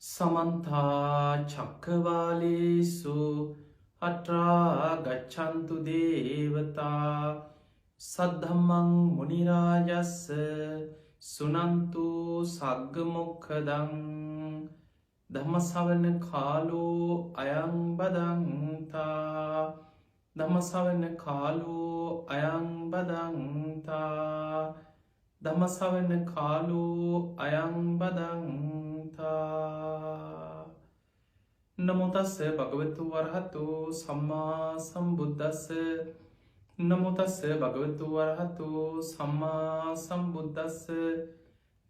සමන්තා චක්කවාලේසු අට්‍රා ගච්ඡන්තු දේවතා සද්ධම්මං මුනිරාජස්ස සුනන්තු සග්ගමොක්ඛදං ධම්මසවන කාලෝ අයං බදන්තා ධම්මසවන කාලෝ අයං බදන්තා ධම්මසවන කාලෝ අයං බදන්තා නමෝ තස්ස භගවතු වරහතු සම්මා සම්බුද්දස්ස නමෝ තස්ස භගවතු වරහතු සම්මා සම්බුද්දස්ස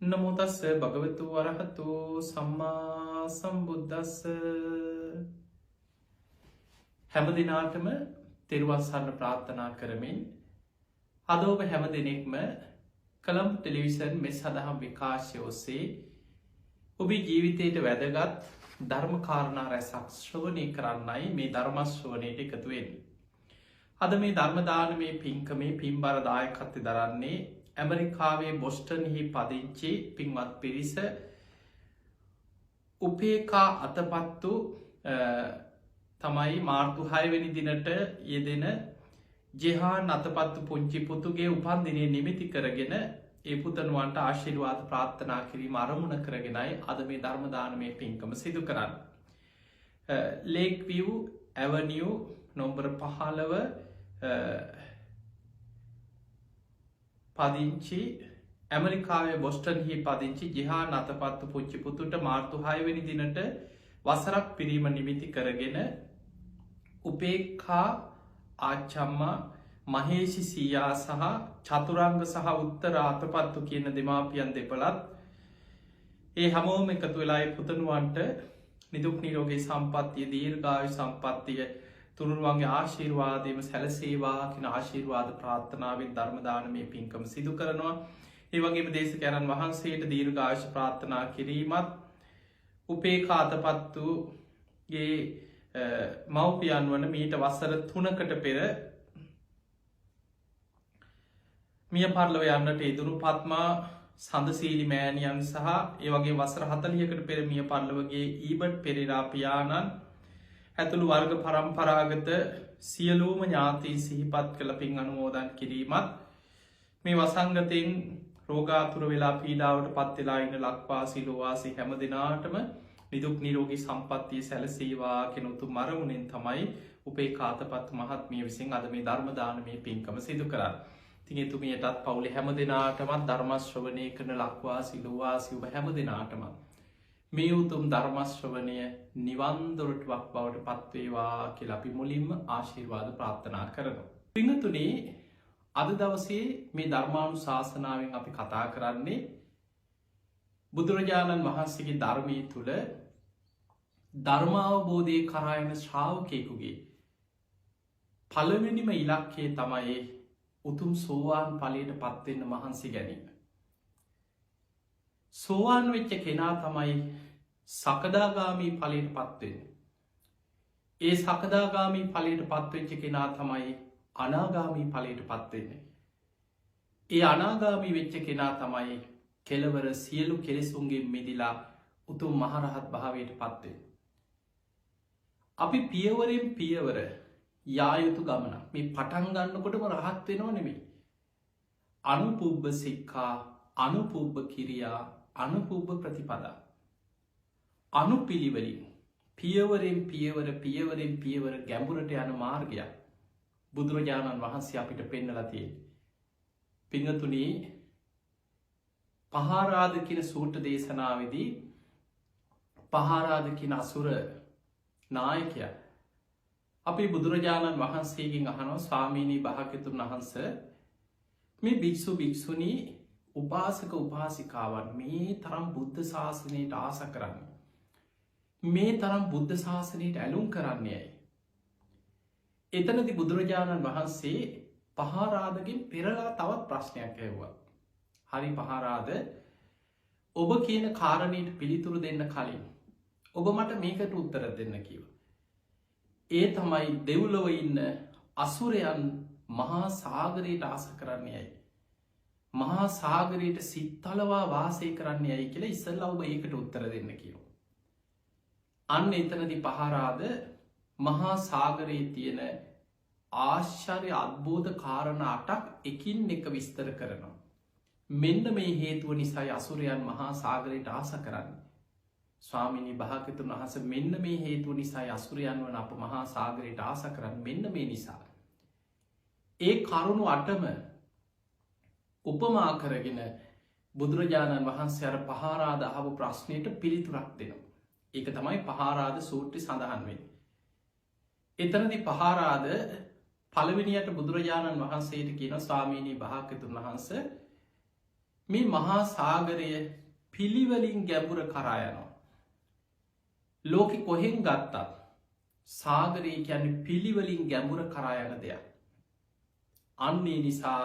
නමෝ තස්ස භගවතු වරහතු සම්මා සම්බුද්දස්ස හැම දිනාටම තෙරුවන් සරණ ප්‍රාර්ථනා කරමින් අද ඔබ හැම දිනෙකම කලම් ටෙලිවිෂන් මේ සදහම් විකාශය ඔස්සේ ඔබේ ජීවිතයට වැදගත් ධර්ම කාරණා රැසක් ශ්‍රවණය කරන්නයි මේ ධර්ම ශ්‍රවණයට එකතු වෙන්නේ. අද මේ ධර්ම දානමේ පින්කමේ පින්බර දායකත්වය දරන්නේ ඇමරිකාවේ බොස්ටන්හි පදිංචි පින්වත් පිරිස උපේකා අතපත්තු තමයි මාර්තු 6 වෙනි දිනට යෙදෙන ජෙහාන් අතපත්තු පුංචි පුතුගේ උපන්දිනය නිමිති කරගෙන ඒ පුතනුවන්ට ආශිර්වාද ප්‍රාර්ථනා කිරීම අරමුණ කරගෙනයි අද මේ ධර්ම දානමය පින්කම සිදු කරන්න. ලේක් විව් ඇවනියු නොම්බර 15 පදිංචි ඇමරිකාවේ බොස්ටන්හි පදිංචි ජෙහාන් අතපත්තු පුංචි පුතුට මාර්තු 6 වෙනි දිනට වසරක් පිරීම නිමිති කරගෙන උපේක්ඛා ආච්චම්මා මහේෂි සීයා සහ චතුරංග සහ උත්තර අතපත්තු කියන දෙමාපියන් දෙපළත් ඒ හැමෝම එකතු වෙලා ඒ පුතණුවන්ට නිදුක් නිරෝගී සම්පන්නිය දීර්ඝායු සම්පන්නිය තුනුරුවන්ගේ ආශිර්වාදයම සැලසේවා කියන ආශිර්වාද ප්‍රාර්ථනාවෙන් ධර්ම දානමේ පින්කම සිදු කරනවා. ඒ වගේම දේශකයන්න් වහන්සේට දීර්ඝායුෂ ප්‍රාර්ථනා කිරීමත් උපේක්ඛා අතපත්තුගේ මව්පියන් වන මීට වසර 3කට පෙර මිය පරලොව යන්නට ඉදුණු පත්මා සඳසීලි මෑණියන් සහ ඒ වගේ වසර 40කට පෙර මිය පරලොවගේ ඊබට් පෙරේරා පියාණන් ඇතුළු වර්ග පරම්පරාගත සියලුම ඥාතීන් සිහිපත් කළ පින් අනුමෝදන් කිරීමත් මේ වසංගතයෙන් රෝගාතුර වෙලා පීඩාවට පත් වෙලා ඉන්න ලක්වාසී ලෝවාසී හැම දිනාටම නිදුක් නිරෝගී සම්පන්නිය සැලසේවා කියන උතුම් අරමුණෙන් තමයි උපේක්ඛා අතපත්තු මහත්මිය විසින් අද මේ ධර්ම දානමේ පින්කම සිදු කරන්නේ. ඉතින් එතුමියටත් පවුලේ හැම දිනාටම ධර්ම ශ්‍රවණය කරන ලක්වාසී ලෝවාසී ඔබ හැම දිනාටම මේ උතුම් ධර්ම ශ්‍රවණය නිවන් දොරටුවක් බවට පත් වේවා කියලා අපි මුලින්ම ආශිර්වාද ප්‍රාර්ථනා කරනවා. පින්තුනි, අද දවසේ මේ ධර්මානුශාසනාවෙන් අපි කතා කරන්නේ බුදුරජාණන් වහන්සේගේ ධර්මයේ තුල ධර්මාවබෝධය කරා යන ශ්‍රාවකයෙකුගේ පළවෙනිම ඉලක්කය තමයි උතුම් සෝවාන් ඵලයට පත් වෙන්න මහන්සි ගැනීම. සෝවාන් වෙච්ච කෙනා තමයි සකදාගාමී ඵලයට පත් වෙන්නේ. ඒ සකදාගාමී ඵලයට පත් වෙච්ච කෙනා තමයි අනාගාමී ඵලයට පත් වෙන්නේ. ඒ අනාගාමී වෙච්ච කෙනා තමයි කෙලවර සියලු කෙලෙසුන්ගෙන් මිදිලා උතුම් මහරහත් භාවයට පත් වෙන්නේ. අපි පියවරෙන් පියවර යා යුතු ගමන. මේ පටන් ගන්නකොටම රහත් වෙනව නෙමෙයි. අනුපුබ්බ සික්ඛා, අනුපුබ්බ කිරියා, අනුපුබ්බ ප්‍රතිපදා. අනුපිළිවෙලින් පියවරෙන් පියවර ගැඹුරට යන මාර්ගයක් බුදුරජාණන් වහන්සේ අපිට පෙන්නලා තියෙනවා. පින්තුනි, පහාරාද කියන සූත්‍ර දේශනාවේදී පහාරාද කියන අසුර නායකයා අපි බුදුරජාණන් වහන්සේගෙන් අහනවා, ස්වාමීනි භාග්‍යතුන් වහන්සේ, මේ භික්ෂු භික්ෂුණී උපාසක උපාසිකාවන් මේ තරම් බුද්ධ ශාසනයට ආස කරන්නේ, මේ තරම් බුද්ධ ශාසනයට ඇලුම් කරන්නේ ඇයි? එතනදී බුදුරජාණන් වහන්සේ පහාරාදගෙන් පෙරලා තවත් ප්‍රශ්නයක් ඇහුවා. හරි පහාරාද, ඔබ කියන කාරණයට පිළිතුරු දෙන්න කලින් ඔබ මට මේකට උත්තර දෙන්න කිව්වා. ඒ තමයි දෙව්ලොව ඉන්න අසුරයන් මහා සාගරයට ආස කරන්නේ ඇයි? මහා සාගරයට සිත්තලවා වාසය කරන්නේ ඇයි කියලා ඉස්සෙල්ලා ඔබ ඒකට උත්තර දෙන්න කියනවා. අන්න එතනදි පහරාද මහා සාගරයේ තියෙන ආශ්චර්ය අද්භූත කාරණා 8ක් එකින් එක විස්තර කරනවා. මෙන්න මේ හේතුව නිසායි අසුරයන් මහා සාගරයට ආස කරන්නේ. ස්වාමිනී භාග්‍යවතුන් වහන්සේ මෙන්න මේ හේතුව නිසායි අසුරයන් වන අප මහා සාගරයට ආස කරන්නේ මෙන්න මේ නිසා. ඒ කරුණු 8ම උපමා කරගෙන බුදුරජාණන් වහන්සේ අර පහාරාද අහපු ප්‍රශ්නයට පිළිතුරක් දෙනවා. ඒක තමයි පහාරාද සූත්‍රය සඳහන් වෙන්නේ. එතනදී පහාරාද පළවෙනියට බුදුරජාණන් වහන්සේට කියන ස්වාමීනී භාග්‍යවතුන් වහන්සේ මේ මහා සාගරය පිළිවෙලින් ගැඹුර කරා යනවා. ලෝකෙ කොහෙන් ගත්තත් සාගරය කියන්නේ පිළිවෙලින් ගැඹුර කරා යන දෙයක්. අන්නේ නිසා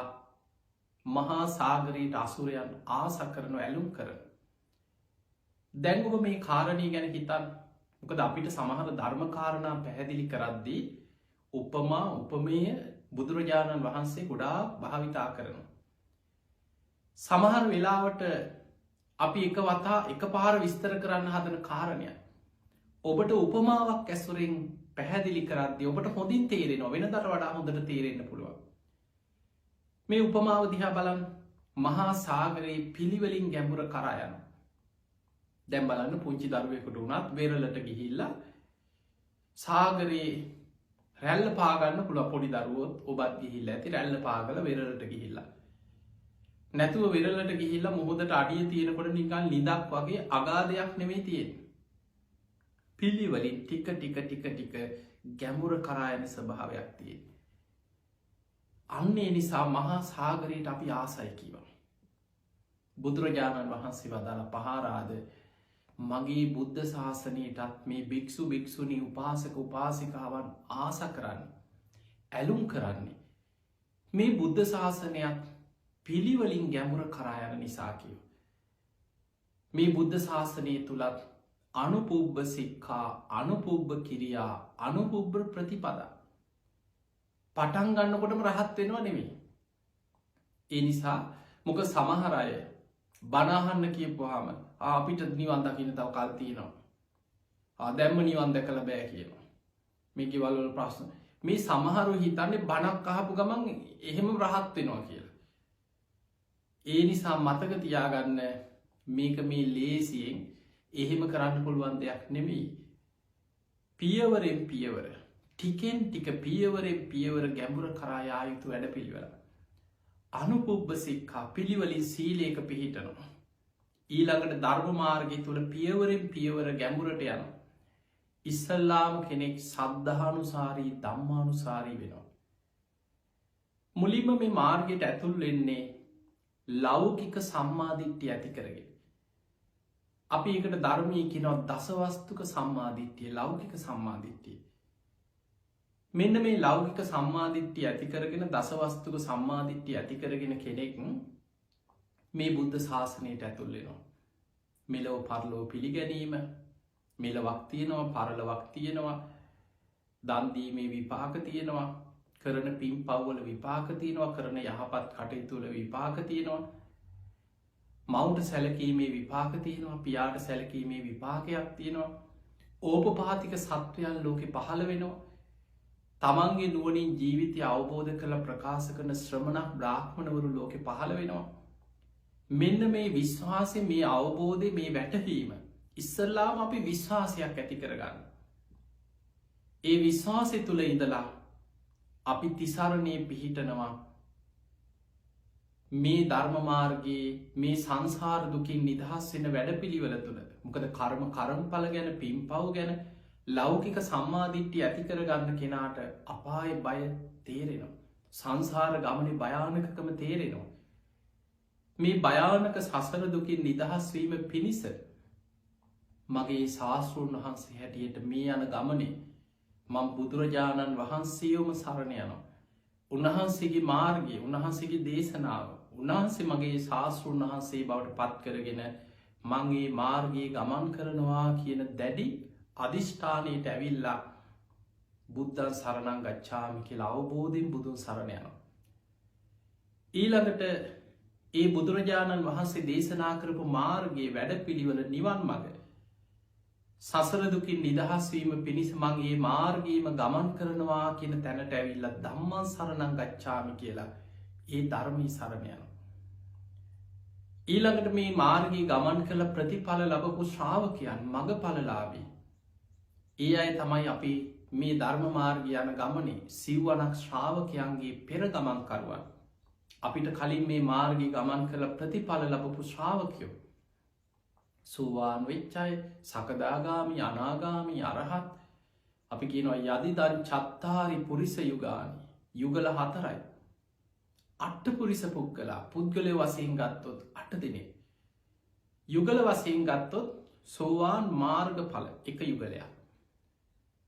මහා සාගරයට අසුරයන් ආස කරන ඇලුම් කරන. දැන් ඔබ මේ කාරණය ගැන හිතන්න. මොකද අපිට සමහර ධර්ම කාරණා පැහැදිලි කරද්දී උපමා උපමේය බුදුරජාණන් වහන්සේ ගොඩාක් භාවිතා කරනවා. සමහර වෙලාවට අපි එක වතා එක පාර විස්තර කරන්න හදන කාරණයක් ඔබට උපමාවක් ඇසුරෙන් පැහැදිලි කරද්දී ඔබට හොඳින් තේරෙනවා. වෙනදට වඩා හොඳට තේරෙන්න පුළුවන්. මේ උපමාව දිහා බලන්න. මහා සාගරයේ පිළිවෙලින් ගැඹුර කරා යනවා. දැන් බලන්න පුංචි දරුවෙකුට වුණත් වෙරළට ගිහිල්ලා සාගරයේ රැල්ල පාගන්න පුළුවන්. පොඩි දරුවොත් ඔබත් ගිහිල්ලා ඇති රැල්ල පාගලා වෙරළට ගිහිල්ලා. නැතුව වෙරළට ගිහිල්ලා මුහුදට අඩිය තියෙනකොට නිකන් ලිඳක් වගේ අගාධයක් නෙමෙයි තියෙන්නේ. පිළිවෙලින් ටික ටික ටික ටික ගැඹුර කරා යන ස්වභාවයක් තියෙනවා. අන්න ඒ නිසා මහා සාගරයට අපි ආසයි කියනවා. බුදුරජාණන් වහන්සේ වදාළ පහාරාද මගේ බුද්ධ ශාසනයටත් මේ භික්ෂු භික්ෂුණී උපාසක උපාසිකාවන් ආස කරන්නේ ඇලුම් කරන්නේ මේ බුද්ධ ශාසනයක් පිළිවලින් ගැඹුර කරා යන නිසා කියව. මේ බුද්ධ ශාසනය තුළත් අනුපුබ්බ සික්ඛා අනුපුබ්බ කිරියා අනුපුබ්බ ප්‍රතිපදා පටන් ගන්නකොටම රහත් වෙනවා නෙමෙයි. ඒ නිසා මොක සමහර අය බණහන්න කියපුවාම අපිට නිවන් දකින්න තව කල් තියෙනවා. දැම්ම නිවන් දැකලා බෑ කියනවා. මේ ගෙවල් වල ප්‍රශ්න. මේ සමහරු හිතන්නේ බණක් අහපු ගමන් එහෙම රහත් වෙනවා කියලා. ඒ නිසා මතක තියාගන්න මේක මේ ලේසියෙන් එහෙම කරන්න පුළුවන් දෙයක් නෙමෙයි. පියවරෙන් පියවර ටිකෙන් ටික පියවරෙන් පියවර ගැඹුර කරා යා යුතු වැඩපිළිවෙල. අනුපුබ්බ සික්ඛා පිළිවෙලින් සීලයක පිහිටනවා. ඊළඟට ධර්ම මාර්ගය තුල පියවරෙන් පියවර ගැඹුරට යනවා. ඉස්සල්ලාම කෙනෙක් සද්ධානුසාරී ධම්මානුසාරී වෙනවා. මුලින්ම මේ මාර්ගයට ඇතුල් වෙන්නේ ලෞකික සම්මාදිට්ඨිය ඇති කරගෙන. අපි ඒකට ධර්මයේ කියනවා දසවස්තුක සම්මාදිට්ඨිය ලෞකික සම්මාදිට්ඨිය. මෙන්න මේ ලෞකික සම්මාදිට්ඨිය ඇති කරගෙන දසවස්තුක සම්මාදිට්ඨිය ඇති කරගෙන කෙනෙක් මේ බුද්ධ ශාසනයට ඇතුල් වෙනවා. මෙලොව පරලොව පිළිගැනීම මෙලොවක් තියෙනවා පරලොවක් තියෙනවා දන් දීමේ විපාක තියෙනවා කරන පින් පව්වල විපාක තියෙනවා කරන යහපත් කටයුතු වල විපාක තියෙනවා මවුන්ට සැලකීමේ විපාක තියෙනවා පියාට සැලකීමේ විපාකයක් තියෙනවා ඕපපාතික සත්වයන් ලෝකෙ පහළ වෙනවා තමන්ගේ නුවණින් ජීවිතය අවබෝධ කළ ප්‍රකාශ කරන ශ්‍රමණ බ්‍රාහ්මණවරු ලෝකෙ පහළ වෙනවා මෙන්න මේ විශ්වාසය මේ අවබෝධය මේ වැටහීම ඉස්සල්ලාම අපි විශ්වාසයක් ඇති කරගන්න. ඒ විශ්වාසය තුළ ඉඳලා අපි තිසරණය පිහිටනවා මේ ධර්මමාර්ගයේ මේ සංසාර දුකින් නිදහස් වෙන වැඩපිළිවෙල තුළ. මොකද කර්මඵල ගැන පින් පව් ගැන ලෞකික සම්මාදිට්ඨිය ඇති කරගන්න කෙනාට අපාය බය තේරෙනවා. සංසාර ගමනේ භයානකකම තේරෙනවා. මේ භයානක සසර දුකින් නිදහස් වීම පිණිස මගේ ශාස්තෘන් වහන්සේ හැටියට මේ යන ගමනේ මම බුදුරජාණන් වහන්සේවම සරණ යනවා. උන්වහන්සේගේ මාර්ගය උන්වහන්සේගේ දේශනාව උන්වහන්සේ මගේ ශාස්තෘන් වහන්සේ බවට පත් කරගෙන මගේ මාර්ගයේ ගමන් කරනවා කියන දැඩි අධිෂ්ඨානයට ඇවිල්ලා බුද්ධං සරණං ගච්ඡාමි කියලා අවබෝධයෙන් බුදුන් සරණ යනවා. ඊළඟට ඒ බුදුරජාණන් වහන්සේ දේශනා කරපු මාර්ගයේ වැඩපිළිවෙල නිවන් මඟ සසර දුකින් නිදහස් වීම පිණිස මං ඒ මාර්ගයේම ගමන් කරනවා කියන තැනට ඇවිල්ලා ධම්මං සරණං ගච්ඡාමි කියලා ඒ ධර්මයේ සරණ යනවා. ඊළඟට මේ මාර්ගයේ ගමන් කළ ප්‍රතිඵල ලැබපු ශ්‍රාවකයන් මගඵලලාභී. ඒ අය තමයි අපි මේ ධර්ම මාර්ගය යන ගමනේ සිව්වනක් ශ්‍රාවකයන්ගේ පෙර ගමන් කරුවන්. අපිට කලින් මේ මාර්ගයේ ගමන් කළ ප්‍රතිඵල ලැබපු ශ්‍රාවකයෝ සෝවාන් වෙච්ච අය, සකදාගාමි, අනාගාමි, අරහත්. අපි කියනවා යදිදන් චත්තාරි පුරිස යුගානි. යුගල 4යි. අට්ඨපුරිස පුද්ගලා. පුද්ගලයෝ වශයෙන් ගත්තොත් 8 දෙනෙක්. යුගල වශයෙන් ගත්තොත් සෝවාන් මාර්ගඵල එක යුගලයක්.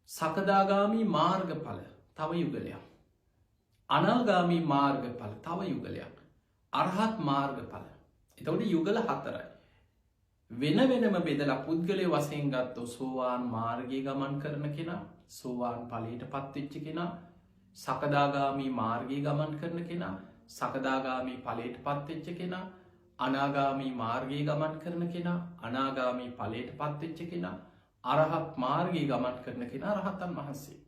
සකදාගාමි මාර්ගඵල තව යුගලයක්. අනාගාමි මාර්ගඵල තව යුගලයක්. අරහත් මාර්ගඵල. එතකොට යුගල 4යි. වෙන වෙනම බෙදලා පුද්ගලය වශයෙන් ගත්තොත් සෝවාන් මාර්ගයේ ගමන් කරන කෙනා, සෝවාන් ඵලයට පත්වෙච්ච කෙනා, සකදාගාමි මාර්ගයේ ගමන් කරන කෙනා, සකදාගාමි ඵලයට පත්වෙච්ච කෙනා, අනාගාමි මාර්ගයේ ගමන් කරන කෙනා, අනාගාමි ඵලයට පත්වෙච්ච කෙනා, අරහත් මාර්ගයේ ගමන් කරන කෙනා රහතන් වහන්සේ.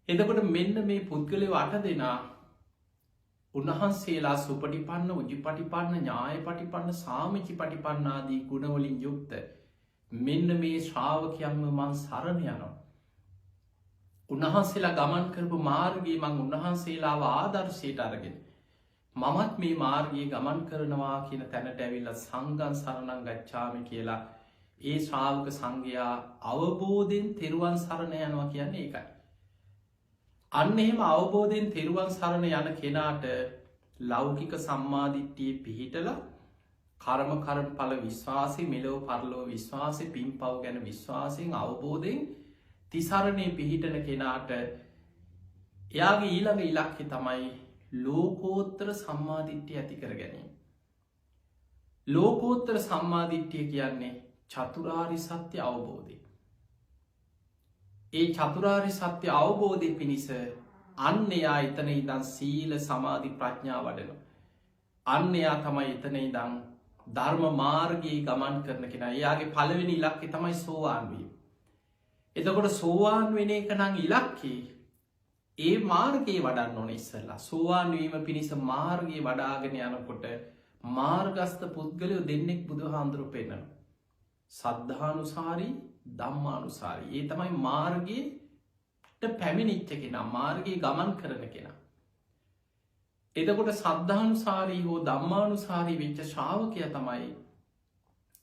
එතකොට මෙන්න මේ පුද්ගලයෝ 8 දෙනා උන්වහන්සේලා සුපටිපන්න, උජුපටිපන්න, ඥායපටිපන්න, සාමිචිපටිපන්න ආදී ගුණවලින් යුක්ත මෙන්න මේ ශ්‍රාවකයන්ව මං සරණ යනවා. උන්වහන්සේලා ගමන් කරපු මාර්ගයේ මං උන්වහන්සේලාව ආදර්ශයට අරගෙන මමත් මේ මාර්ගයේ ගමන් කරනවා කියන තැනට ඇවිල්ලා සංඝං සරණං ගච්ඡාමි කියලා ඒ ශ්‍රාවක සංඝයා අවබෝධයෙන් තෙරුවන් සරණ යනවා කියන්නේ ඒකයි. අන්න එහෙම අවබෝධයෙන් තෙරුවන් සරණ යන කෙනාට ලෞකික සම්මාදිට්ඨිය පිහිටලා කර්ම කර්මඵල විශ්වාසය, මෙලොව පරලොව විශ්වාසය, පින්පව් ගැන විශ්වාසයෙන් අවබෝධයෙන් තිසරණේ පිහිටන කෙනාට එයාගේ ඊළඟ ඉලක්කය තමයි ලෝකෝත්තර සම්මාදිට්ඨිය ඇති කර ගැනීම. ලෝකෝත්තර සම්මාදිට්ඨිය කියන්නේ චතුරාර්ය සත්‍ය අවබෝධය. ඒ චතුරාර්ය සත්‍ය අවබෝධය පිණිස අන්න එයා එතන ඉඳන් සීල සමාධි ප්‍රඥා වඩනවා. අන්න එයා තමයි එතන ඉඳන් ධර්ම මාර්ගයේ ගමන් කරන කෙනා. එයාගේ පළවෙනි ඉලක්කය තමයි සෝවාන් වීම. එතකොට සෝවාන් වෙන එක නම් ඉලක්කය. ඒ මාර්ගයේ වඩන්න ඕනේ ඉස්සෙල්ලා. සෝවාන් වීම පිණිස මාර්ගයේ වඩාගෙන යනකොට මාර්ගස්ත පුද්ගලයෝ දෙන්නෙක් බුදුහාමුදුරුවෝ පෙන්නනවා. සද්ධානුසාරී, ධම්මානුසාරී. ඒ තමයි මාර්ගයට පැමිණිච්ච කෙනා, මාර්ගයේ ගමන් කරන කෙනා. එතකොට සද්ධානුසාරී හෝ ධම්මානුසාරී වෙච්ච ශ්‍රාවකයා තමයි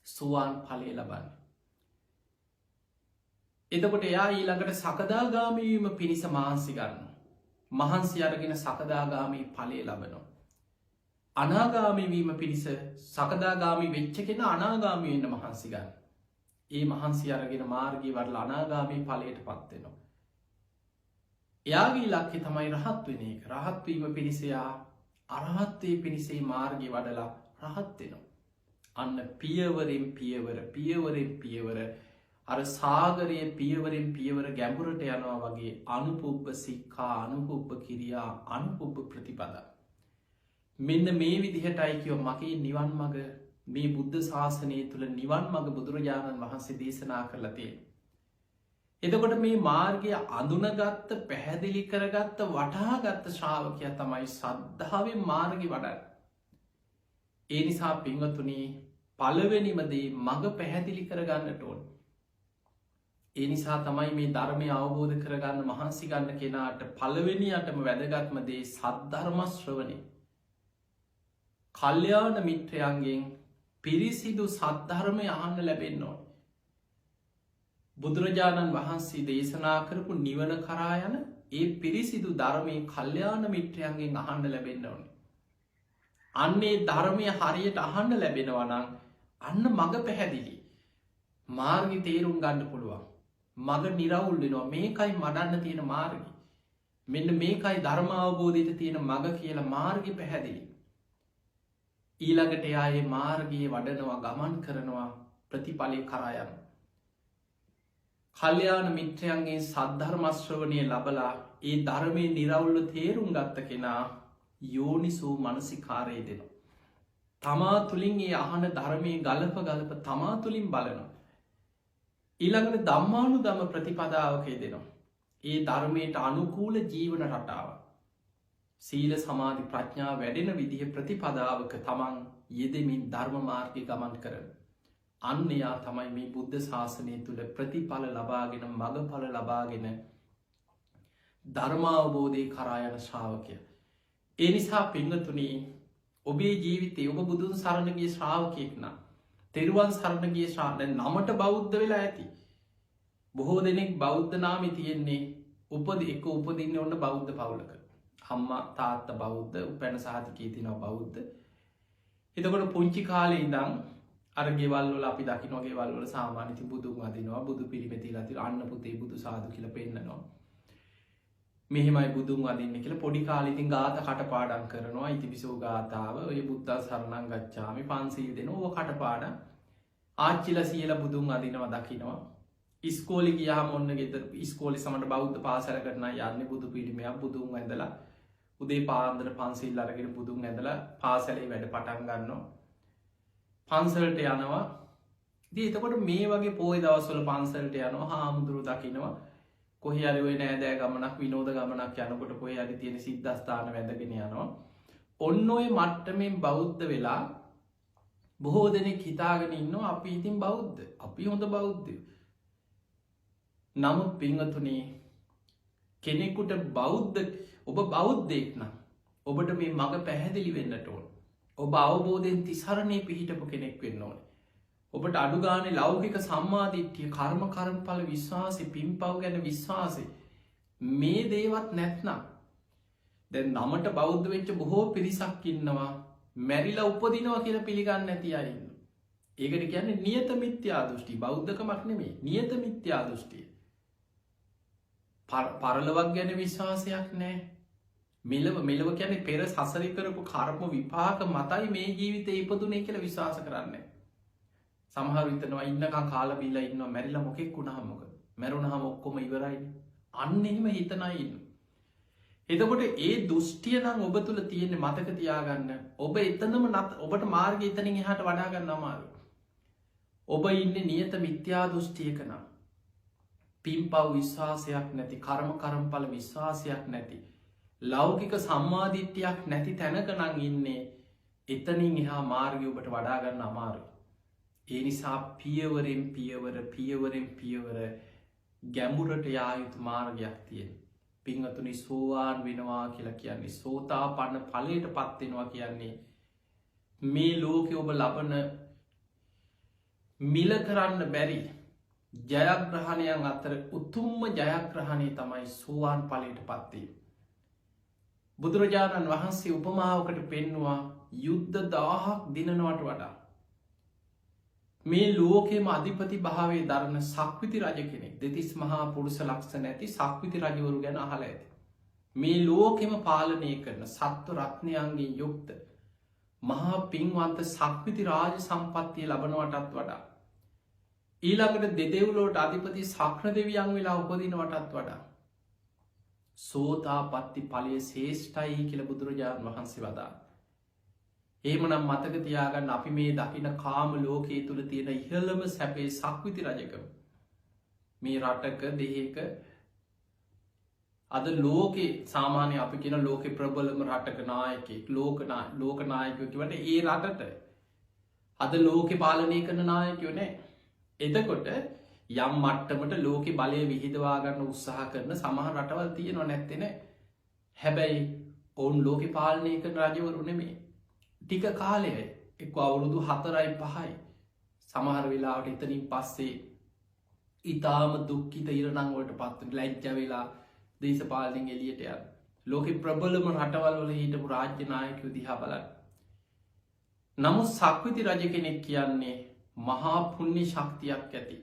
සෝවාන් ඵලය ලබන්නේ. එතකොට එයා ඊළඟට සකදාගාමී වීම පිණිස මහන්සි ගන්නවා. මහන්සි අරගෙන සකදාගාමී ඵලය ලබනවා. අනාගාමී වීම පිණිස සකදාගාමී වෙච්ච කෙනා අනාගාමී වෙන්න මහන්සි ගන්න. ඒ මහන්සි අරගෙන මාර්ගයේ වඩලා අනාගාමී ඵලයට පත් වෙනවා. එයාගේ ඉලක්කය තමයි රහත් වෙන එක. රහත් වීම පිණිස එයා අරහත්ත්වයේ පිණිස මාර්ගයේ වඩලා රහත් වෙනවා. අන්න පියවරෙන් පියවර, පියවරෙන් පියවර අර සාගරයේ පියවරෙන් පියවර ගැඹුරට යනවා වගේ අනුපුබ්බ සික්ඛා, අනුපුබ්බ කිරියා, අනුපුබ්බ ප්‍රතිපදා. මෙන්න මේ විදිහටයි කියව මගේ නිවන් මඟ, මේ බුද්ධ ශාසනය තුළ නිවන් මඟ බුදුරජාණන් වහන්සේ දේශනා කරලා තියෙනවා. එතකොට මේ මාර්ගය අඳුනගත්ත, පැහැදිලි කරගත්ත, වටහාගත්ත ශ්‍රාවකයා තමයි ශ්‍රද්ධාවෙන් මාර්ගය වඩන්නේ. ඒ නිසා පින්වතුනි, පළවෙනිම දේ මඟ පැහැදිලි කරගන්නට ඕන. ඒ නිසා තමයි මේ ධර්මය අවබෝධ කරගන්න මහන්සි ගන්න කෙනාට පළවෙනියටම වැදගත්ම දේ සද්ධර්ම ශ්‍රවණය. කල්යාණ මිත්‍රයන්ගෙන් පිරිසිදු සද්ධර්මය අහන්න ලැබෙන්න ඕන. බුදුරජාණන් වහන්සේ දේශනා කරපු නිවන කරා යන ඒ පිරිසිදු ධර්මයේ කල්යාණ මිත්‍රයන්ගෙන් අහන්න ලැබෙන්න ඕන. අන්නේ ධර්මය හරියට අහන්න ලැබෙනවා නම් අන්න මඟ පැහැදිලි. මාර්ගය තේරුම් ගන්න පුළුවන්. මඟ නිරවුල් වෙනවා. මේකයි මඩන්න තියෙන මාර්ගය. මෙන්න මේකයි ධර්ම අවබෝධයට තියෙන මඟ කියලා මාර්ගය පැහැදිලි. ඊළඟට එයා ඒ මාර්ගයේ වඩනවා, ගමන් කරනවා, ප්‍රතිඵලය කරා යනවා. කල්යාණ මිත්‍රයන්ගේ සද්ධර්ම ශ්‍රවණය ලබලා ඒ ධර්මයේ නිරවුල්ව තේරුම් ගත්ත කෙනා යෝනිසෝ මනසිකාරය දෙනවා. තමා තුළින් ඒ අහන ධර්මයේ ගලප තමා තුළින් බලනවා. ඊළඟට ධම්මානුධම්ම ප්‍රතිපදාවක යෙදෙනවා. ඒ ධර්මයට අනුකූල ජීවන රටාව. සීල සමාධි ප්‍රඥා වැඩෙන විදිහ ප්‍රතිපදාවක තමන් යෙදෙමින් ධර්ම මාර්ගය ගමන් කරන. අන්න එයා තමයි මේ බුද්ධ ශාසනය තුළ ප්‍රතිඵල ලබාගෙන මගඵල ලබාගෙන ධර්මාවබෝධය කරායන ශ්‍රාවකය. ඒ නිසා පිංගතුනී ඔබේ ජීවිතය ඔබ බුදුන් සරණගේ ශ්‍රාවකයෙක් නම් තෙරුවන් සරණගේ ශ්‍රාණ නමට බෞද්ධ වෙලා ඇති. බොහෝ දෙනෙක් බෞද්ධ නාමි තියෙන්නේ එක උපදින්න ඔන්න බෞද්ධ පවුලක. අම්මා තාත්ත බෞද්ධ උපැන සාධකී තිනව බෞද්ධ. එතකොට පුංචි කාලේ ඉදම් අර ගෙවල්වල අපි දකිනොගේ වල්වල සාමාන්‍යති බුදුන් අදිනවා බුදු පිළිමෙති ලති අන්න පුතේ බුදු සාදු කියල පෙන්න්නනවා. මෙහෙමයි බුදුන් අදින්න කියල පොඩි කාලිතින් ගාත කටපාඩන් කරනවා ඉතිපිසෝ ගාතාව ඔය බුද්ධ සරණං ගච්ඡාමි 500 දෙන ඕව කටපාඩ ආච්චිල සියල බුදුන් අදිනවා දකිනවා. ඉස්කෝලි ගියාම ඔන්න ගෙතර ඉස්කෝලි සමට බෞද්ධ පාසල කරන යන්න බුදු පිළිමයක් බුදුන් ඇඳලා උදේ පාන්දර පන්සිල් අරගෙන බුදුන් ඇඳලා පාසලේ වැඩ පටන් ගන්නවා. පන්සලට යනවා දී එතකොට මේ වගේ පෝය දවස්වල පන්සලට යනවා හාමුදුරු දකිනවා කොහේ අරි ඔය නෑදෑ ගමනක් විනෝද ගමනක් යනකොට කොහේ අරි තියෙන සිද්ධස්ථාන වැඳගෙන යනවා. ඔන්න ඔය මට්ටමින් බෞද්ධ වෙලා බොහෝ දෙනෙක් හිතාගෙන ඉන්නවා අපි ඉතින් බෞද්ධ අපි හොඳ බෞද්ධයෝ. නමුත් පිංගතුනේ කෙනෙකුට බෞද්ධ ඔබ බෞද්ධයෙක් නම් ඔබට මේ මග පැහැදිලි වෙන්නට ඕන. ඔබ අවබෝධයෙන් තිසරණය පිහිටපු කෙනෙක් වෙන්න ඕන. ඔබට අඩුගානේ ලෞකික සම්මාධිට්්‍යිය කර්ම කරම්ඵල විශ්වාසය පින්පව් ගැන විශ්වාසය මේ දේවත් නැත්නම් දැන් නමට බෞද්ධ වෙච්ච බොහෝ පිරිසක් ඉන්නවා මැරිලා උපදිනවා කියල පිළිගන්න නැති අයින්න. ඒකට කියන්නේ නියත මිත්‍යා දෘෂ්ටි බෞද්ධකමක් නෙමේ නියත මිත්‍යා දෘෂ්ටිය. පරලවක් ගැන විශ්වාසයක් නෑ මෙලව කියැනෙ පෙර සසරි කරපු කර්ම විපාක මතයි මේ ජීවිත ඉපදුනේ කියල විශවාස කරන්න. සමහර විතනවා ඉන්නකා කාල බිල ඉන්න මැරිල මොකෙක් වුණහමොක මැරුණහම ඔක්කොම ඉවරයි අන්න එහෙම හිතනයින්න. එතකොට ඒ දෘෂ්ටිය නම් ඔබ තුළ තියෙන්නේ මතක තියාගන්න ඔබ එතනම නත් ඔබට මාර්ග එතනින් එහට වඩාගන්න අමාරු. ඔබ ඉන්න නියත මිත්‍යා දෘෂ්ටියක නම් පින්පව් විශ්වාසයක් නැති කර්ම කරම්ඵල විශ්වාසයක් නැති ලෞකික සම්මාධිට්්‍යයක් නැති තැනක නං ඉන්නේ එතනින් එහා මාර්ගය ඔබට වඩාගන්න අමාරු. ඒ නිසා පියවරෙන් පියවර ගැඹුරට යායුතු මාර්ගයක් තියෙන. පිංහතුනි සෝවාන් වෙනවා කියලා කියන්නේ සෝතා පන්න පලයට පත්වෙනවා කියන්නේ මේ ලෝකෙ ඔබ ලබන මිල කරන්න බැරි ජයග්‍රහණයන් අතර උතුම්ම ජයග්‍රහණය තමයි සෝවාන් පලයට පත්වේ. බුදුරජාණන් වහන්සේ උපමාවකට පෙන්නවා යුද්ධ 1000ක් දිනනවට වඩා මේ ලෝකෙම අධිපති භාවේ දරන සක්විති රජ කෙනෙක් දෙතිස් මහා පුරුෂ ලක්ෂණ ඇති සක්විති රජවරු ගැන අහල ඇති. මේ ලෝකෙම පාලනය කරන සත්ව රත්නයන්ගේ යුක්ත මහා පින්වන්ත සක්විති රාජ සම්පත්තිය ලබනවටත් වඩා. ඊළඟට දෙදෙව්ලෝට අධිපති සක්‍ර දෙවියන් වෙලා උපදිනවටත් වඩා. සෝතාපත්ති පලය ශේෂ්ඨයි කියල බුදුරජාණන් වහන්සේ වදා. ඒමනම් මතක තියාගන්න අපි මේ දකින කාම ලෝකයේ තුළ තියෙන ඉහළම සැපේ සක්විති රජකම. මේ රටක දෙහක අද ලෝකෙ සාමානය අපි කියෙන ලෝකෙ ප්‍රබලම රටක නායකෙක් ලෝකනායකයකිවට ඒ රටට අද ලෝකෙ පාලනය කරන නායකයෝ නෑ. එතකොට යම් මට්ටමට ලෝකෙ බලය විහිදවාගන්න උත්සාහ කරන සමහ රටවල් තියෙනවා නැත්තෙන හැබැයි ඔවුන් ලෝකෙ පාලනය කරන රජවරු නෙමේ ටික කාලය එක් අවුරුදු 4-5 සමහර වෙලාවට එතනින් පස්සේ ඉතාම දුක්කිත ඉරනංවලට පත් ලැජ්ජ වෙලා දේශපාලනින් එලියට යන ලෝකෙ ප්‍රබලම රටවල් වල හිටපු රාජ්‍යනායකයෝ දිහා බලන්න. නමුත් සක්විති රජ කෙනෙක් කියන්නේ මහා පුුණ්‍ය ශක්තියක් ඇති.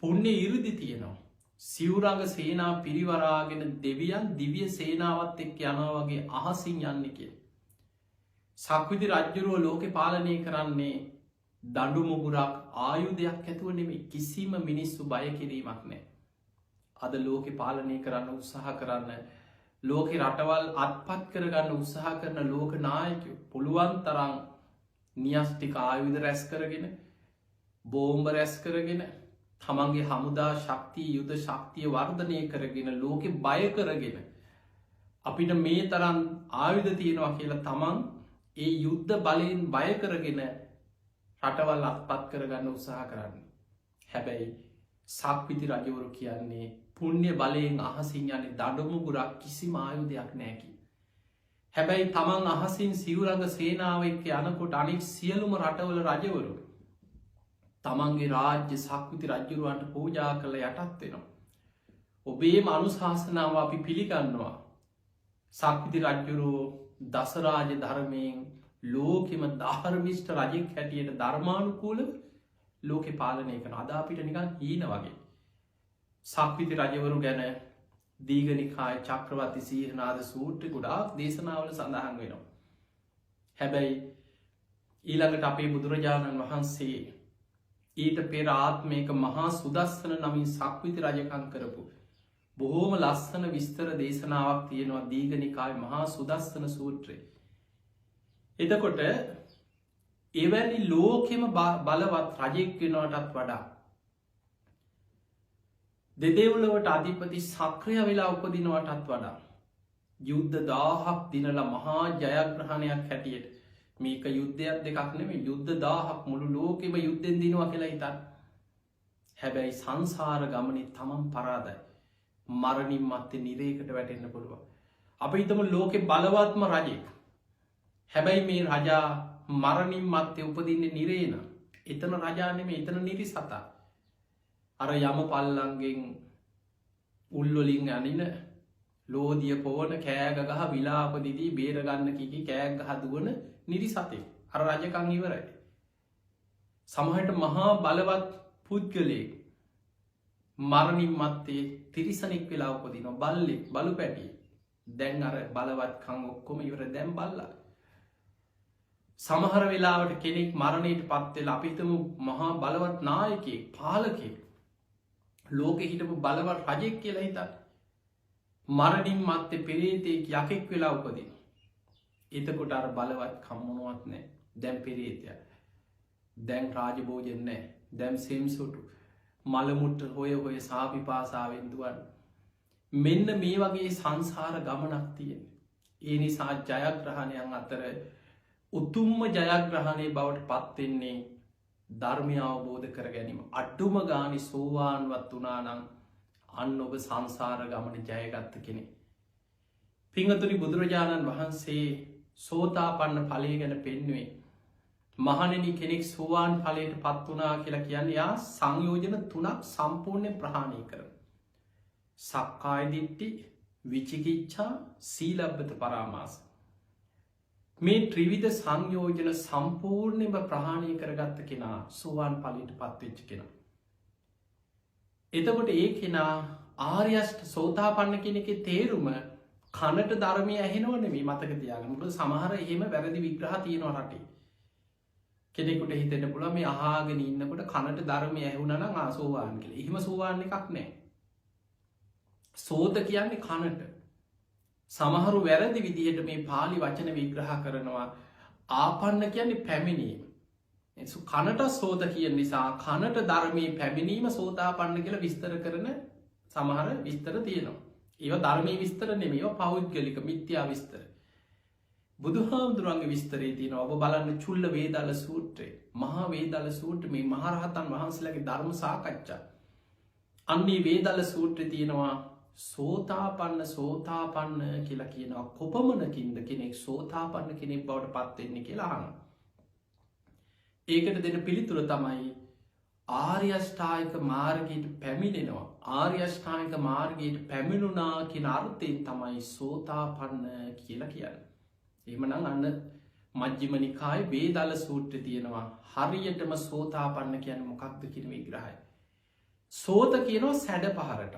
පුුණ්‍ය ඉරදි තියෙනවා. සිවුරඟ සේනා පිරිවරාගෙන දෙවියන් දිවිය සේනාවත් එක් යනවා වගේ අහසින් යන්න කිය. සක්විති රජ්ජුරුව ලෝකෙ පාලනය කරන්නේ දඩු මුගුරක් ආයුධයක් ඇතුව නෙමේ කිසිම මිනිස්සු බය කිරීමක් නෑ. අද ලෝකෙ පාලනය කරන්න උත්සාහ කරන්න ලෝකෙ රටවල් අත්පත් කරගන්න උත්සාහ කරන ලෝක නායකයෝ පුළුවන් තරම් නියස්ටික ආයුධ රැස් කරගෙන බෝම්බ රැස් කරගෙන තමන්ගේ හමුදා ශක්තිය යුද ශක්තිය වර්ධනය කරගෙන ලෝකෙ බය කරගෙන අපිට මේ තරන් ආයුධ තියෙනවා කියලා තමන් ඒ යුද්ධ බලයෙන් බය කරගෙන රටවල් අත්පත් කරගන්න උත්සාහ කරන්න. හැබැයි සක්විති රජවරු කියන්නේ පුුණ්‍ය බලයෙන් අහසින් යන දඩමුගුරක් කිසි ආයුධයක් නෑකි. හැබැයි තමන් අහසින් සිවරඟ සේනාව එක්ක යනකොට අනික් සියලුම රටවල රජවරු තමන්ගේ රාජ්‍ය සක්විති රජ්ජුරුවන්ට පූජා කළ යටත් වෙනවා. ඔබේ මනුශාසනාව අපි පිළිගන්නවා. සක්විති රජ්ජුරුවෝ දසරාජ ධර්මයෙන් ලෝකෙම ධර්මිෂ්ට රජෙක් හැටියට ධර්මානුකූල ලෝකෙ පාලනය කන අදාපිට නිකන් හීන වගේ. සක්විති රජවරු ගැන දීගනිකාය චක්‍රවති සීහනාද සූට්‍ර ගොඩාක් දේශනාවල සඳහන් වෙනවා. හැබැයි ඊළඟට අපේ බුදුරජාණන් වහන්සේ ඊට පෙර ආත්මයක මහා සුදස්සන නමින් සක්විති රජකං කරපු බොහෝම ලස්සන විස්තර දේශනාවක් තියෙනවා දීගනිකාය මහා සුදස්සන සූත්‍රය. එතකොට එවැනි ලෝකෙම බලවත් රජෙක් වෙනවටත් වඩා දෙදෙව්ලොවට අධිපති සක්‍රය වෙලා උපදිනවටත් වඩා යුද්ධ 1000ක් දිනල මහා ජයග්‍රහණයක් හැටියට මේක යුද්ධයක් දෙකක් නෙමෙයි යුද්ධ 1000ක් මුළු ලෝකෙම යුද්ධෙන් දිනවා කියලා හිතන්න. හැබැයි සංසාර ගමනේ තමන් පරාදයි. මරණින් මත්තේ නිරේකට වැටෙන්න පුළුවන්. අපි හිතමු ලෝකේ බලවත්ම රජෙක්. හැබැයි මේ රජා මරණින් මත්තේ උපදින්නේ නිරේන. එතන රජා නෙමෙයි එතන නිරිසතා. අර යම පල්ලන්ගෙන් උල්වලින් අනින ලෝදිය පොවන කෑගගහ විලාප දිදී බේරගන්න කිකි කෑගහ දුවන නිරිසතේ අර රජකං ඉවරයි. සමහට මහා බලවත් පුද්ගලයෙක් මරණින් මත්තේ තිරිසනෙක් වෙලා උපදින බල්ලෙක් බලු පැටිය දැන් අර බලවත්කං ඔක්කොම ඉවර දැම් බල්ලා. සමහර වෙලාවට කෙනෙක් මරණයට පත්වෙල අපිතම මහා බලවත් නායකෙක් පාලකෙක් ලෝක හිටපු බලවත් රජෙක් කියලා හිතත් මරණින් මත්තේ පෙරේතෙක් යකෙක් වෙලා උපදින. එතකොට අර බලවත් කම්මනුවත් නෑ දැම් පෙරේතය දැන් රාජභෝජන් නෑ දැම් සෙම්සුටු මළමුට්ට හොය හොය සාපි පාසාවෙන්දුවන් මෙන්න මේ වගේ සංසාර ගමනක් තියෙන. ඒ නිසා ජයග්‍රහණයන් අතර උතුම්ම ජයග්‍රහණය බවට පත්වෙන්නේ ධර්මය අවබෝධ කර ගැනීම අඩ්ඩුම ගානි සෝවාන්වත් වනානං අන්න ඔබ සංසාර ගමන ජයගත්ත කෙනෙ. පිංහතුනි බුදුරජාණන් වහන්සේ සෝතාපන්න ඵලය ගැන පෙන්නුවේ මහණෙනි කෙනෙක් සෝවාන් ඵලයට පත් වනා කියලා කියන්නේ යා සංයෝජන 3ක් සම්පූර්ණයෙන් ප්‍රහාණය කරන. සක්කාය දිට්ඨි, විචිකිච්ඡා, සීලබ්බත පරාමාස. මේ ත්‍රිවිධ සංයෝජන සම්පූර්ණයෙන්ම ප්‍රහාණය කරගත්ත කෙනා සෝවාන් ඵලයට පත් වෙච්ච කෙනා. එතකොට ඒ කෙනා ආර්ය අෂ්ට සෝතාපන්න කෙනෙක්ගේ තේරුම කනට ධර්මය ඇහෙනව නෙමෙයි මතක තියාගන්න. මොකද සමහර එහෙම වැරදි විග්‍රහ තියෙනවා රටේ. කෙනෙකුට හිතෙන්න පුළුවන් මේ අහගෙන ඉන්නකොට කනට ධර්මය ඇහුණා නම් ආසෝවාන් කියලා. එහෙම සෝවාන් එකක් නැහැ. සෝත කියන්නේ කනට. සමහරු වැරදි විදිහට මේ පාලි වචන විග්‍රහ කරනවා ආපන්න කියන්නේ පැමිණීම. එනිසා කනට සෝත කියන නිසා කනට ධර්මයේ පැමිණීම සෝතාපන්න කියලා විස්තර කරන සමහර විස්තර තියෙනවා. ඒවා ධර්මයේ විස්තර නෙමෙයි ඒවා පෞද්ගලික මිත්‍යා විස්තර. බුදුහාමුදුරන්ගේ විස්තරේ තියෙනවා. ඔබ බලන්න චුල්ල වේදාල සූත්‍රය, මහා වේදාල සූත්‍රය මේ මහරහතන් වහන්සේලාගේ ධර්ම සාකච්ඡා. අන්නේ වේදාල සූත්‍රයේ තියෙනවා සෝතාපන්න කියලා කියනවා. කොපමණකින්ද කෙනෙක් සෝතාපන්න කෙනෙක් බවට පත් වෙන්නේ කියලා අහනවා. ඒකට දෙන පිළිතුර තමයි ආර්ය අෂ්ටාංගික මාර්ගයට පැමිණෙනවා. ආර්ය අෂ්ටාංගික මාර්ගයට පැමිණුණා කියන අර්ථයෙන් තමයි සෝතාපන්න කියලා කියන්නේ. එහෙමනම් අන්න මජ්ක්‍ධිම නිකායේ වේදාල සූත්‍රය තියෙනවා. හරියටම සෝතාපන්න කියන්නේ මොකක්ද කියන විග්‍රහය. සෝත කියනවා සැඩ පහරට.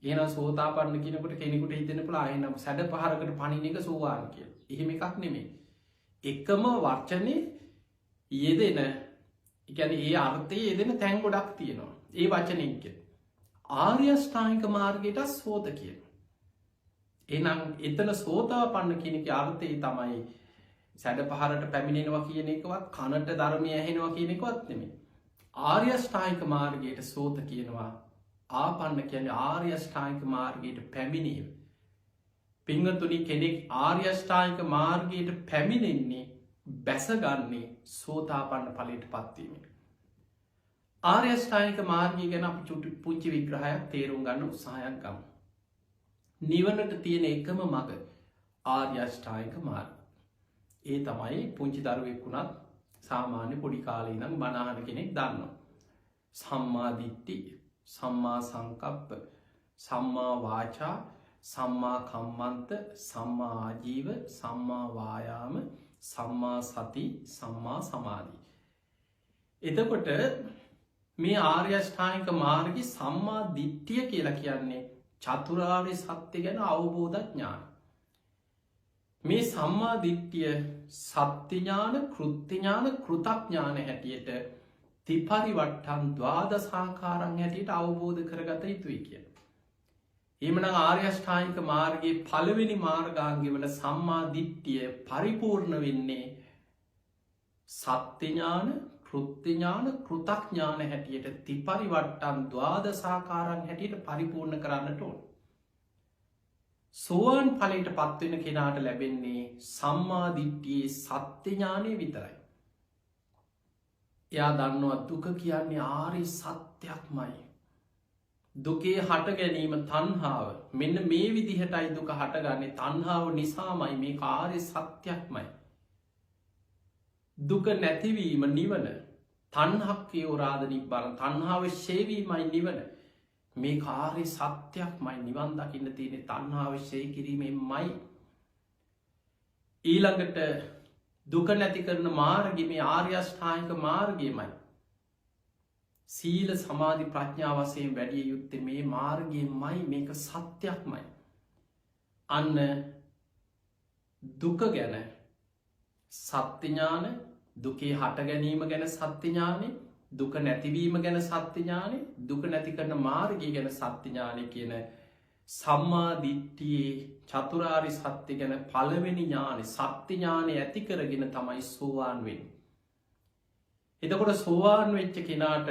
එහෙනම් සෝතාපන්න කියනකොට කෙනෙකුට හිතෙන්න පුළුවන් එහෙනම් සැඩ පහරකට පණින එක සෝවාන් කියලා. එහෙම එකක් නෙමෙයි. එකම වචනේ යෙදෙන කියන්නේ ඒ අර්ථයේ යෙදෙන තැන් ගොඩක් තියෙනවා. ඒ වචනෙන් කියන්නේ ආර්ය අෂ්ටාංගික මාර්ගයට සෝත කියනවා. එහෙනම් එතන සෝතාපන්න කියන එකේ අර්ථය තමයි සැඩ පහරට පැමිණෙනවා කියන එකවත් කනට ධර්මය ඇහෙනවා කියන එකවත් නෙමෙයි. ආර්ය අෂ්ටාංගික මාර්ගයට සෝත කියනවා. ආපන්න කියන්නේ ආර්ය අෂ්ටාංගික මාර්ගයට පැමිණීම. පිංගතුනි කෙනෙක් ආර්ය අෂ්ටාංගික මාර්ගයට පැමිණෙන්නේ බැසගන්නේ සෝතාපන්න ඵලයට පත්වීමෙන්. ආර්ය අෂ්ටාංගික මාර්ගය ගැන අපි චුටි පුංචි විග්‍රහයක් තේරුම් ගන්න උත්සාහයක් ගමු. නිවනට තියෙන එකම මඟ ආර්ය අෂ්ටාංගික මාර්ගය. ඒ තමයි පුංචි දරුවෙක් වුණත් සාමාන්‍ය පොඩි කාලේ ඉඳන් බණ අහන කෙනෙක් දන්නවා. සම්මා දිට්ඨි, සම්මා සංකප්ප, සම්මා වාචා, සම්මා කම්මන්ත, සම්මා ආජීව, සම්මා වායාම, සම්මා සති, සම්මා සමාධි. එතකොට මේ ආර්ය අෂ්ටාංගික මාර්ගයේ සම්මා දිට්ඨිය කියලා කියන්නේ චතුරාර්ය සත්‍ය ගැන අවබෝධ ඥාන. මේ සම්මා දිට්ඨිය සත්‍ය ඥාන, කෘත්‍ය ඥාන, කෘතඥාන හැටියට ත්‍රිපරිවට්ටම් ද්වාදසාකාරයන් හැටියට අවබෝධ කරගත යුතුයි කියන. එහෙමනම් ආර්ය අෂ්ටාංගික මාර්ගයේ පළවෙනි මාර්ගාංගය වල සම්මා දිට්ඨිය පරිපූර්ණ වෙන්නේ සත්‍ය ඥාන, කෘත්‍ය ඥාන, කෘතඥාන හැටියට ත්‍රිපරිවට්ටම් ද්වාදසාකාරයන් හැටියට පරිපූර්ණ කරන්නට ඕන. සෝවාන් ඵලයට පත්වෙන කෙනාට ලැබෙන්නේ සම්මා දිට්ඨියේ සත්‍ය ඥානය විතරයි. එයා දන්නවා දුක කියන්නේ ආර්ය සත්‍යයක්මයි. දුකේ හට ගැනීම තණ්හාව. මෙන්න මේ විදිහටයි දුක හටගන්නේ තණ්හාව නිසාමයි. මේක ආර්ය සත්‍යයක්මයි. දුක නැතිවීම නිවන. තණ්හක්ඛයෝ රාද නිබ්බාන. තණ්හාව ඡේ වීමයි නිවන. මේ ආර්ය සත්‍යයක්මයි. නිවන් දකින්න තියෙන තණ්හාව ඡේ කිරීමෙන්මයි. ඊළඟට දුක නැති කරන මාර්ගය මේ ආර්ය අෂ්ටාංගික මාර්ගයමයි. සීල සමාධි ප්‍රඥා වශයෙන් වැඩිය යුත්තේ මේ මාර්ගයෙන්මයි. මේක සත්‍යයක්මයි. අන්න දුක ගැන සත්‍ය ඥාන, දුකේ හට ගැනීම ගැන සත්‍ය ඥානෙ, දුක නැතිවීම ගැන සත්‍ය ඥානෙ, දුක නැති කරන මාර්ගය ගැන සත්‍ය ඥානෙ කියන සම්මා දිට්ඨියේ චතුරාර්ය සත්‍ය ගැන පළවෙනි ඥානෙ සත්‍ය ඥානෙ ඇති කරගෙන තමයි සෝවාන් වෙන්නේ. එතකොට සෝවාන් වෙච්ච කෙනාට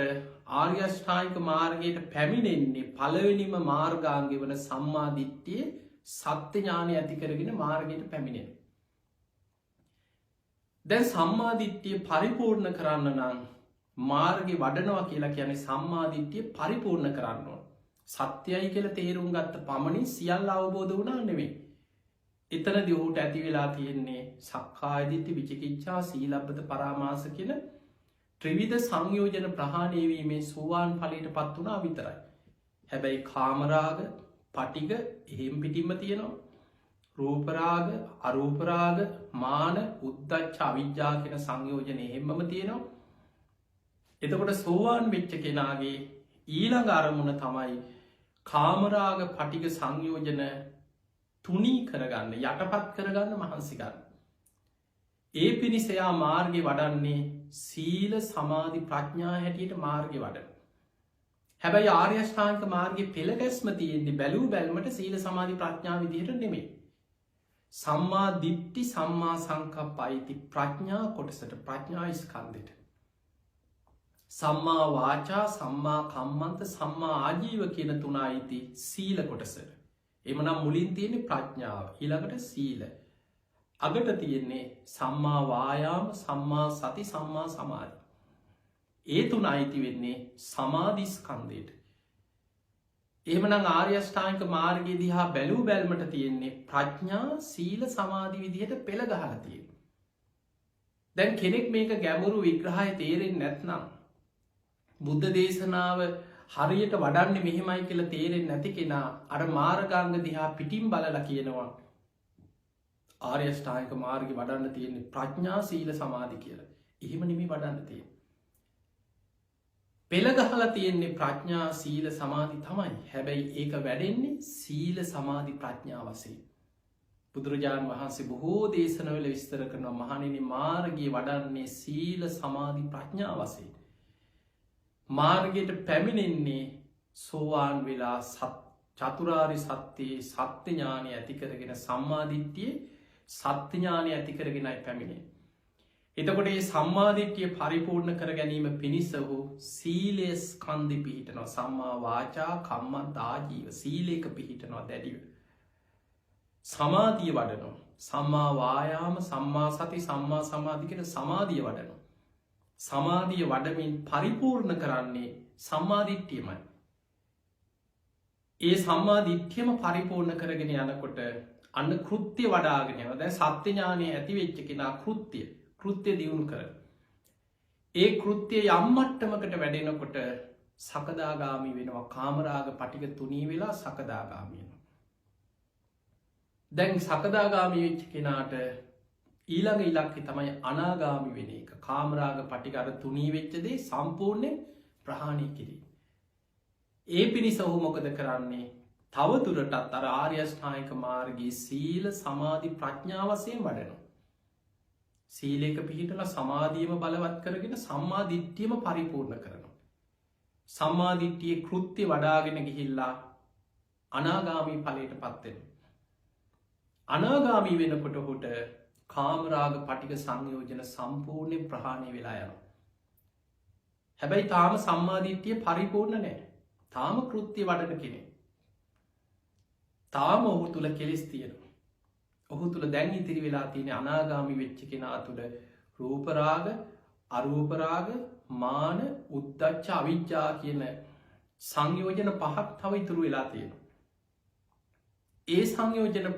ආර්ය අෂ්ටාංගික මාර්ගයට පැමිණෙන්නේ පළවෙනිම මාර්ගාංගය වන සම්මා දිට්ඨියේ සත්‍ය ඥානෙ ඇති කරගෙන මාර්ගයට පැමිණෙනවා. දැන් සම්මා දිට්ඨිය පරිපූර්ණ කරන්න නම් මාර්ගේ වඩනවා කියලා කියන්නේ සම්මා දිට්ඨිය පරිපූර්ණ කරන්න ඕන. සත්‍යයි කියලා තේරුම් ගත්ත පමණින් සියල්ල අවබෝධ වුණා නෙවෙයි. එතනදී ඔහුට ඇති වෙලා තියෙන්නේ සක්කාය දිට්ඨි, විචිකිච්ඡා, සීලබ්බත පරාමාස කියන ත්‍රිවිධ සංයෝජන ප්‍රහාණය වීමෙන් සෝවාන් ඵලයට පත් වුණා විතරයි. හැබැයි කාමරාග, පටිඝ එහෙම් පිටින්ම තියෙනවා. රූපරාග, අරූපරාග, මාන, උද්ධච්ච, අවිජ්ජා කියන සංයෝජන එහෙම්මම තියෙනවා. එතකොට සෝවාන් වෙච්ච කෙනාගේ ඊළඟ අරමුණ තමයි කාමරාග, පටිඝ සංයෝජන තුනී කරගන්න, යටපත් කරගන්න මහන්සි ගන්න. ඒ පිණිස එයා මාර්ගේ වඩන්නේ සීල සමාධි ප්‍රඥා හැටියට මාර්ගේ වඩන. හැබැයි ආර්ය අෂ්ටාංගික මාර්ගයේ පෙළ ගැස්ම තියෙන්නේ බැලූ බැල්මට සීල සමාධි ප්‍රඥා විදිහට නෙමෙයි. සම්මා දිට්ඨි, සම්මා සංකප්ප අයිති ප්‍රඥා කොටසට, ප්‍රඥා ස්කන්ධෙට. සම්මා වාචා, සම්මා කම්මන්ත, සම්මා ආජීව කියන තුන අයිති සීල කොටසට. එමනම් මුලින් තියෙන්නේ ප්‍රඥාව, ඊළඟට සීල, අගට තියෙන්නේ සම්මා වායාම, සම්මා සති, සම්මා සමාධි. ඒ තුන අයිති වෙන්නේ සමාධි ස්කන්ධයට. එහෙමනම් ආර්ය අෂ්ටාංගික මාර්ගයේ දිහා බැලූ බැල්මට තියෙන්නේ ප්‍රඥා, සීල, සමාධි විදිහට පෙළ ගහලා තියෙනවා. දැන් කෙනෙක් මේක ගැඹුරු විග්‍රහය තේරෙන්නේ නැත්නම්, බුද්ධ දේශනාව හරියට වඩන්නේ මෙහෙමයි කියලා තේරෙන්නේ නැති කෙනා අර මාර්ගාංග දිහා පිටින් බලලා කියනවා ආර්ය අෂ්ටාංගික මාර්ගේ වඩන්න තියෙන්නේ ප්‍රඥා, සීල, සමාධි කියලා. එහෙම නෙමෙයි වඩන්න තියෙන්නේ. පෙළ ගහලා තියෙන්නේ ප්‍රඥා, සීල, සමාධි තමයි. හැබැයි ඒක වැඩෙන්නේ සීල, සමාධි, ප්‍රඥා වශයෙන්. බුදුරජාණන් වහන්සේ බොහෝ දේශනවල විස්තර කරනවා මහණෙනි මාර්ගයේ වඩන්නේ සීල, සමාධි, ප්‍රඥා වශයෙන්. මාර්ගයට පැමිණෙන්නේ සෝවාන් වෙලා චතුරාර්ය සත්‍යයේ සත්‍ය ඥානය ඇති කරගෙන සම්මා දිට්ඨියේ සත්‍ය ඥානය ඇති කරගෙනයි පැමිණෙන්නේ. එතකොට මේ සම්මාදිට්ඨිය පරිපූර්ණ කර ගැනීම පිණිස ඔහු සීලයේ ස්කන්ධි පිහිටනවා. සම්මා වාචා කම්මන්ත ආජීව සීලයක පිහිටනවා දැඩිව. සමාධිය වඩනවා. සම්මා වායාම සම්මා සති සම්මා සමාධි කියන සමාධිය වඩනවා. සමාධිය වඩමින් පරිපූර්ණ කරන්නේ සම්මාදිට්ඨියමයි. ඒ සම්මාදිට්ඨියම පරිපූර්ණ කරගෙන යනකොට අන්න කෘත්‍ය වඩාගෙන යනවා. දැන් සත්‍ය ඥානය ඇති වෙච්ච කෙනා කෘත්‍ය දියුණු කරන. ඒ කෘත්‍යය යම් මට්ටමකට වැඩෙනකොට සකදාගාමි වෙනවා. කාමරාග පටික තුනී වෙලා සකදාගාමි වෙනවා. දැන් සකදාගාමි වෙච්ච කෙනාට ඊළඟ ඉලක්කය තමයි අනාගාමි වෙන එක. කාමරාග පටික අර තුනී වෙච්ච දේ සම්පූර්ණයෙන් ප්‍රහාණය කිරීම. ඒ පිණිස ඔහු මොකද කරන්නේ? තවදුරටත් අර ආර්ය අෂ්ටාංගික මාර්ගයේ සීල සමාධි ප්‍රඥා වශයෙන් වඩනවා. සීලයක පිහිටලා සමාධියම බලවත් කරගෙන සම්මා දිට්ඨියම පරිපූර්ණ කරනවා. සම්මා දිට්ඨියේ කෘත්‍ය වඩාගෙන ගිහිල්ලා අනාගාමී ඵලයට පත් වෙනවා. අනාගාමී වෙනකොට ඔහුට කාමරාග පටික සංයෝජන සම්පූර්ණයෙන් ප්‍රහාණය වෙලා යනවා. හැබැයි තාම සම්මා දිට්ඨිය පරිපූර්ණ නැහැ. තාම කෘත්‍ය වඩන කෙනෙක්. තාම ඔහු තුල කෙලෙස් තියෙනවා. ඔහු තුළ දැන් ඉතිරි වෙලා තියෙන අනාගාමි වෙච්ච කෙනා තුළ රූපරාග අරූපරාග මාන උද්දච්ච අවිජ්ජා කියන සංයෝජන පහක් තව ඉතුරු වෙලා තියෙනවා. ඒ සංයෝජන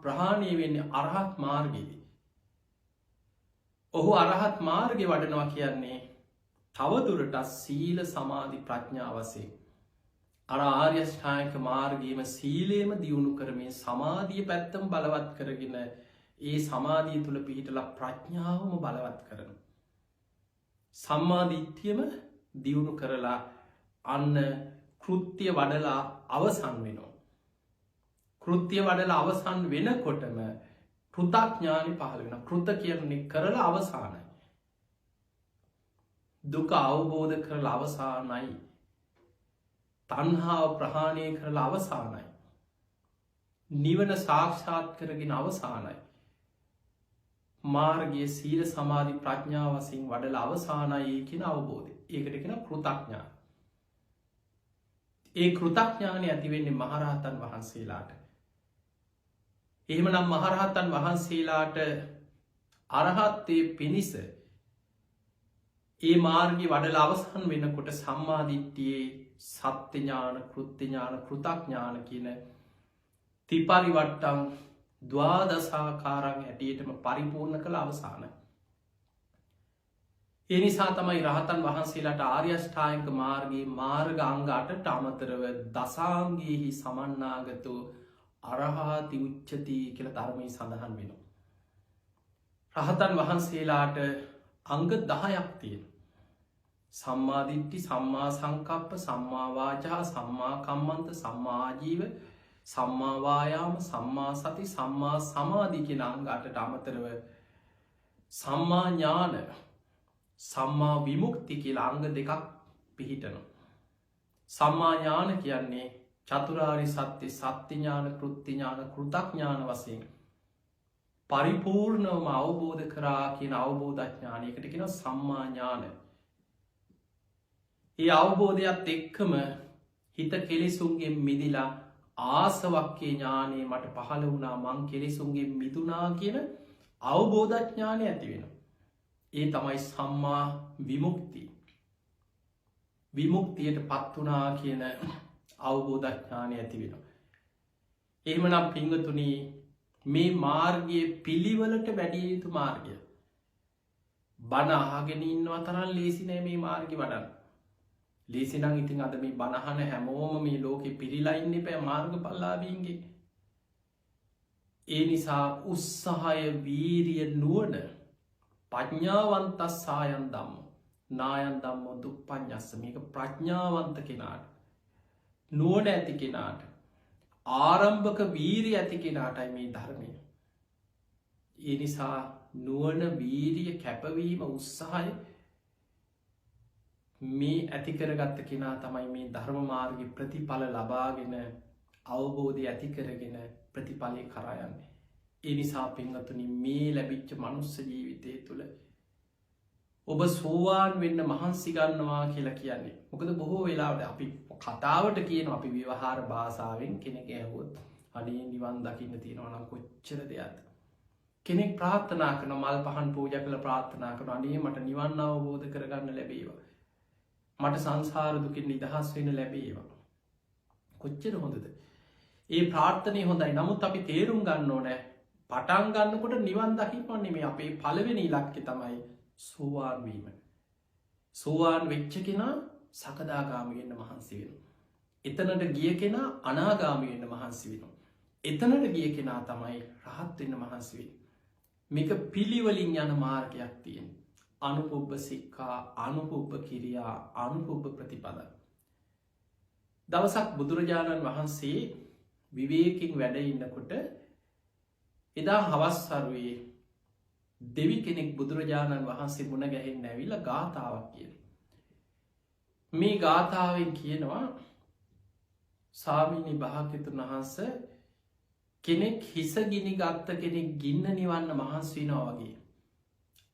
ප්‍රහාණය වෙන්නේ අරහත් මාර්ගයේදී. ඔහු අරහත් මාර්ගය වඩනවා කියන්නේ තවදුරටත් සීල සමාධි ප්‍රඥා වශයෙන් අර ආර්ය අෂ්ටාංගික මාර්ගයේම සීලයම දියුණු කරමින් සමාධිය පැත්තම බලවත් කරගෙන ඒ සමාධිය තුල පිහිටලා ප්‍රඥාවම බලවත් කරනවා. සම්මා දිට්ඨියම දියුණු කරලා අන්න කෘත්‍ය වඩලා අවසන් වෙනවා. කෘත්‍ය වඩලා අවසන් වෙනකොටම කෘතඥානි පහළ වෙනවා. කෘත කියන්නේ කරලා අවසానයි. දුක අවබෝධ කරලා අවසానයි. තණ්හාව ප්‍රහාණය කරලා අවසానයි. නිවන සාක්ෂාත් කරගෙන අවසానයි. මාර්ගයේ සීල සමාධි ප්‍රඥා වශයෙන් වඩලා අවසానයි කියන අවබෝධය. ඒකට කියන කෘතඥාන. ඒ කෘතඥානය ඇති වෙන්නේ මහරහතන් වහන්සේලාට. එහෙමනම් මහරහතන් වහන්සේලාට අරහත්ත්වයේ පිණිස ඒ මාර්ගය වඩලා අවසන් වෙනකොට සම්මා දිට්ඨියේ සත්‍ය ඥාන කෘත්‍ය ඥාන කෘතඥාන කියන ත්‍රිපරිවට්ටම් ද්වාදසාකාරං හැටියටම පරිපූර්ණ කළ අවසානයි. ඒ නිසා තමයි රහතන් වහන්සේලාට ආර්ය අෂ්ටාංගික මාර්ගයේ මාර්ග අංග 8ට අමතරව දසාංගයේහි සමන්නාගතෝ අරහති උච්චති කියලා ධර්මයේ සඳහන් වෙනවා. රහතන් වහන්සේලාට අංග 10ක් තියෙනවා. සම්මා දිට්ඨි සම්මා සංකප්ප සම්මා වාචා සම්මා කම්මන්ත සම්මා ආජීව සම්මා වායාම සම්මා සති සම්මා සමාධි කියන අංග 8ට අමතරව සම්මා ඥාන සම්මා විමුක්ති කියලා අංග 2ක් පිහිටනවා. සම්මා ඥාන කියන්නේ චතුරාර්ය සත්‍ය සත්‍ය ඥාන කෘත්‍ය ඥාන කෘතඥාන වශයෙන් පරිපූර්ණවම අවබෝධ කරා කියන අවබෝධඥානයකට කියනවා සම්මා ඥාන. ඒ අවබෝධයත් එක්කම හිත කෙලෙසුන්ගෙන් මිදිලා ආසවක්ඛේ ඥානෙ මට පහළ වුණා මං කෙලෙසුන්ගෙන් මිදුණා කියන අවබෝධඥානය ඇති වෙනවා. ඒ තමයි සම්මා විමුක්තිය. විමුක්තියට පත් වුණා කියන අවබෝධඥානය ඇති වෙනවා. එහෙමනම් පින්වතුනි මේ මාර්ගයේ පිළිවෙලට වැඩිය යුතු මාර්ගය. බණ අහගෙන ඉන්නවා තරම් ලේසි නෑ මේ මාර්ගය වඩන්න. ලේසි නම් ඉතින් අද මේ බණ අහන හැමෝම මේ ලෝකෙ පිරීලා ඉන්න එපා මාර්ගඵලලාභීන්ගේ. ඒ නිසා උත්සාහය වීරිය නුවණ ප්‍රඥාවන්තස්සායන් ධම්මෝ නායන් ධම්මෝ දුප්පඤ්ඤස්ස මේක ප්‍රඥාවන්ත කෙනාට නුවණ ඇති කෙනාට ආරම්භක වීරිය ඇති කෙනාටයි මේ ධර්මය. ඒ නිසා නුවණ වීරිය කැපවීම උත්සාහය මේ ඇති කරගත්ත කෙනා තමයි මේ ධර්ම මාර්ගයේ ප්‍රතිඵල ලබාගෙන අවබෝධය ඇති කරගෙන ප්‍රතිඵලය කරා යන්නේ. ඒ නිසා පින්වතුනි මේ ලැබිච්ච මනුස්ස ජීවිතය තුළ ඔබ සෝවාන් වෙන්න මහන්සි ගන්නවා කියලා කියන්නේ. මොකද බොහෝ වෙලාවට අපි කතාවට කියන අපි ව්‍යවහාර භාෂාවෙන් කෙනෙක් ඇහුවොත් අනේ නිවන් දකින්න තියෙනවා නම් කොච්චර දෙයක්ද. කෙනෙක් ප්‍රාර්ථනා කරන මල් පහන් පූජා කළ ප්‍රාර්ථනා කරන අනේ මට නිවන් අවබෝධ කරගන්න ලැබේවා. මට සංසාර දුකින් නිදහස් වෙන්න ලැබේවා. කොච්චර හොඳද. ඒ ප්‍රාර්ථනය හොඳයි. නමුත් අපි තේරුම් ගන්න ඕනෑ පටන් ගන්නකොට නිවන් දකින්නන්නේ මේ අපේ පළවෙනි ඉලක්කය තමයි සෝවාන් වීම. සෝවාන් වෙච්ච කෙනා සකදාගාමි වෙන්න මහන්සි වෙනවා. එතනට ගිය කෙනා අනාගාමි වෙන්න මහන්සි වෙනවා. එතනට ගිය කෙනා තමයි රහත් වෙන්න මහන්සි වෙන්නේ. මේක පිළිවලින් යන මාර්ගයක් තියෙන. අනුපුබ්බ සික්ඛා, අනුපුබ්බ කිරියා, අනුපුබ්බ ප්‍රතිපද. දවසක් බුදුරජාණන් වහන්සේ විවේකයෙන් වැඩ ඉන්නකොට එදා හවස් සරුවේ දෙවි කෙනෙක් බුදුරජාණන් වහන්සේ මුණ ගැහෙන්න ඇවිල්ලා ගාථාවක් කියන. මේ ගාථාවෙන් කියනවා ස්වාමීනි භාග්‍යවතුන් වහන්සේ කෙනෙක් හිස ගිනි ගත්ත කෙනෙක් ගින්න නිවන්න මහන්සි වෙනවා වගේ.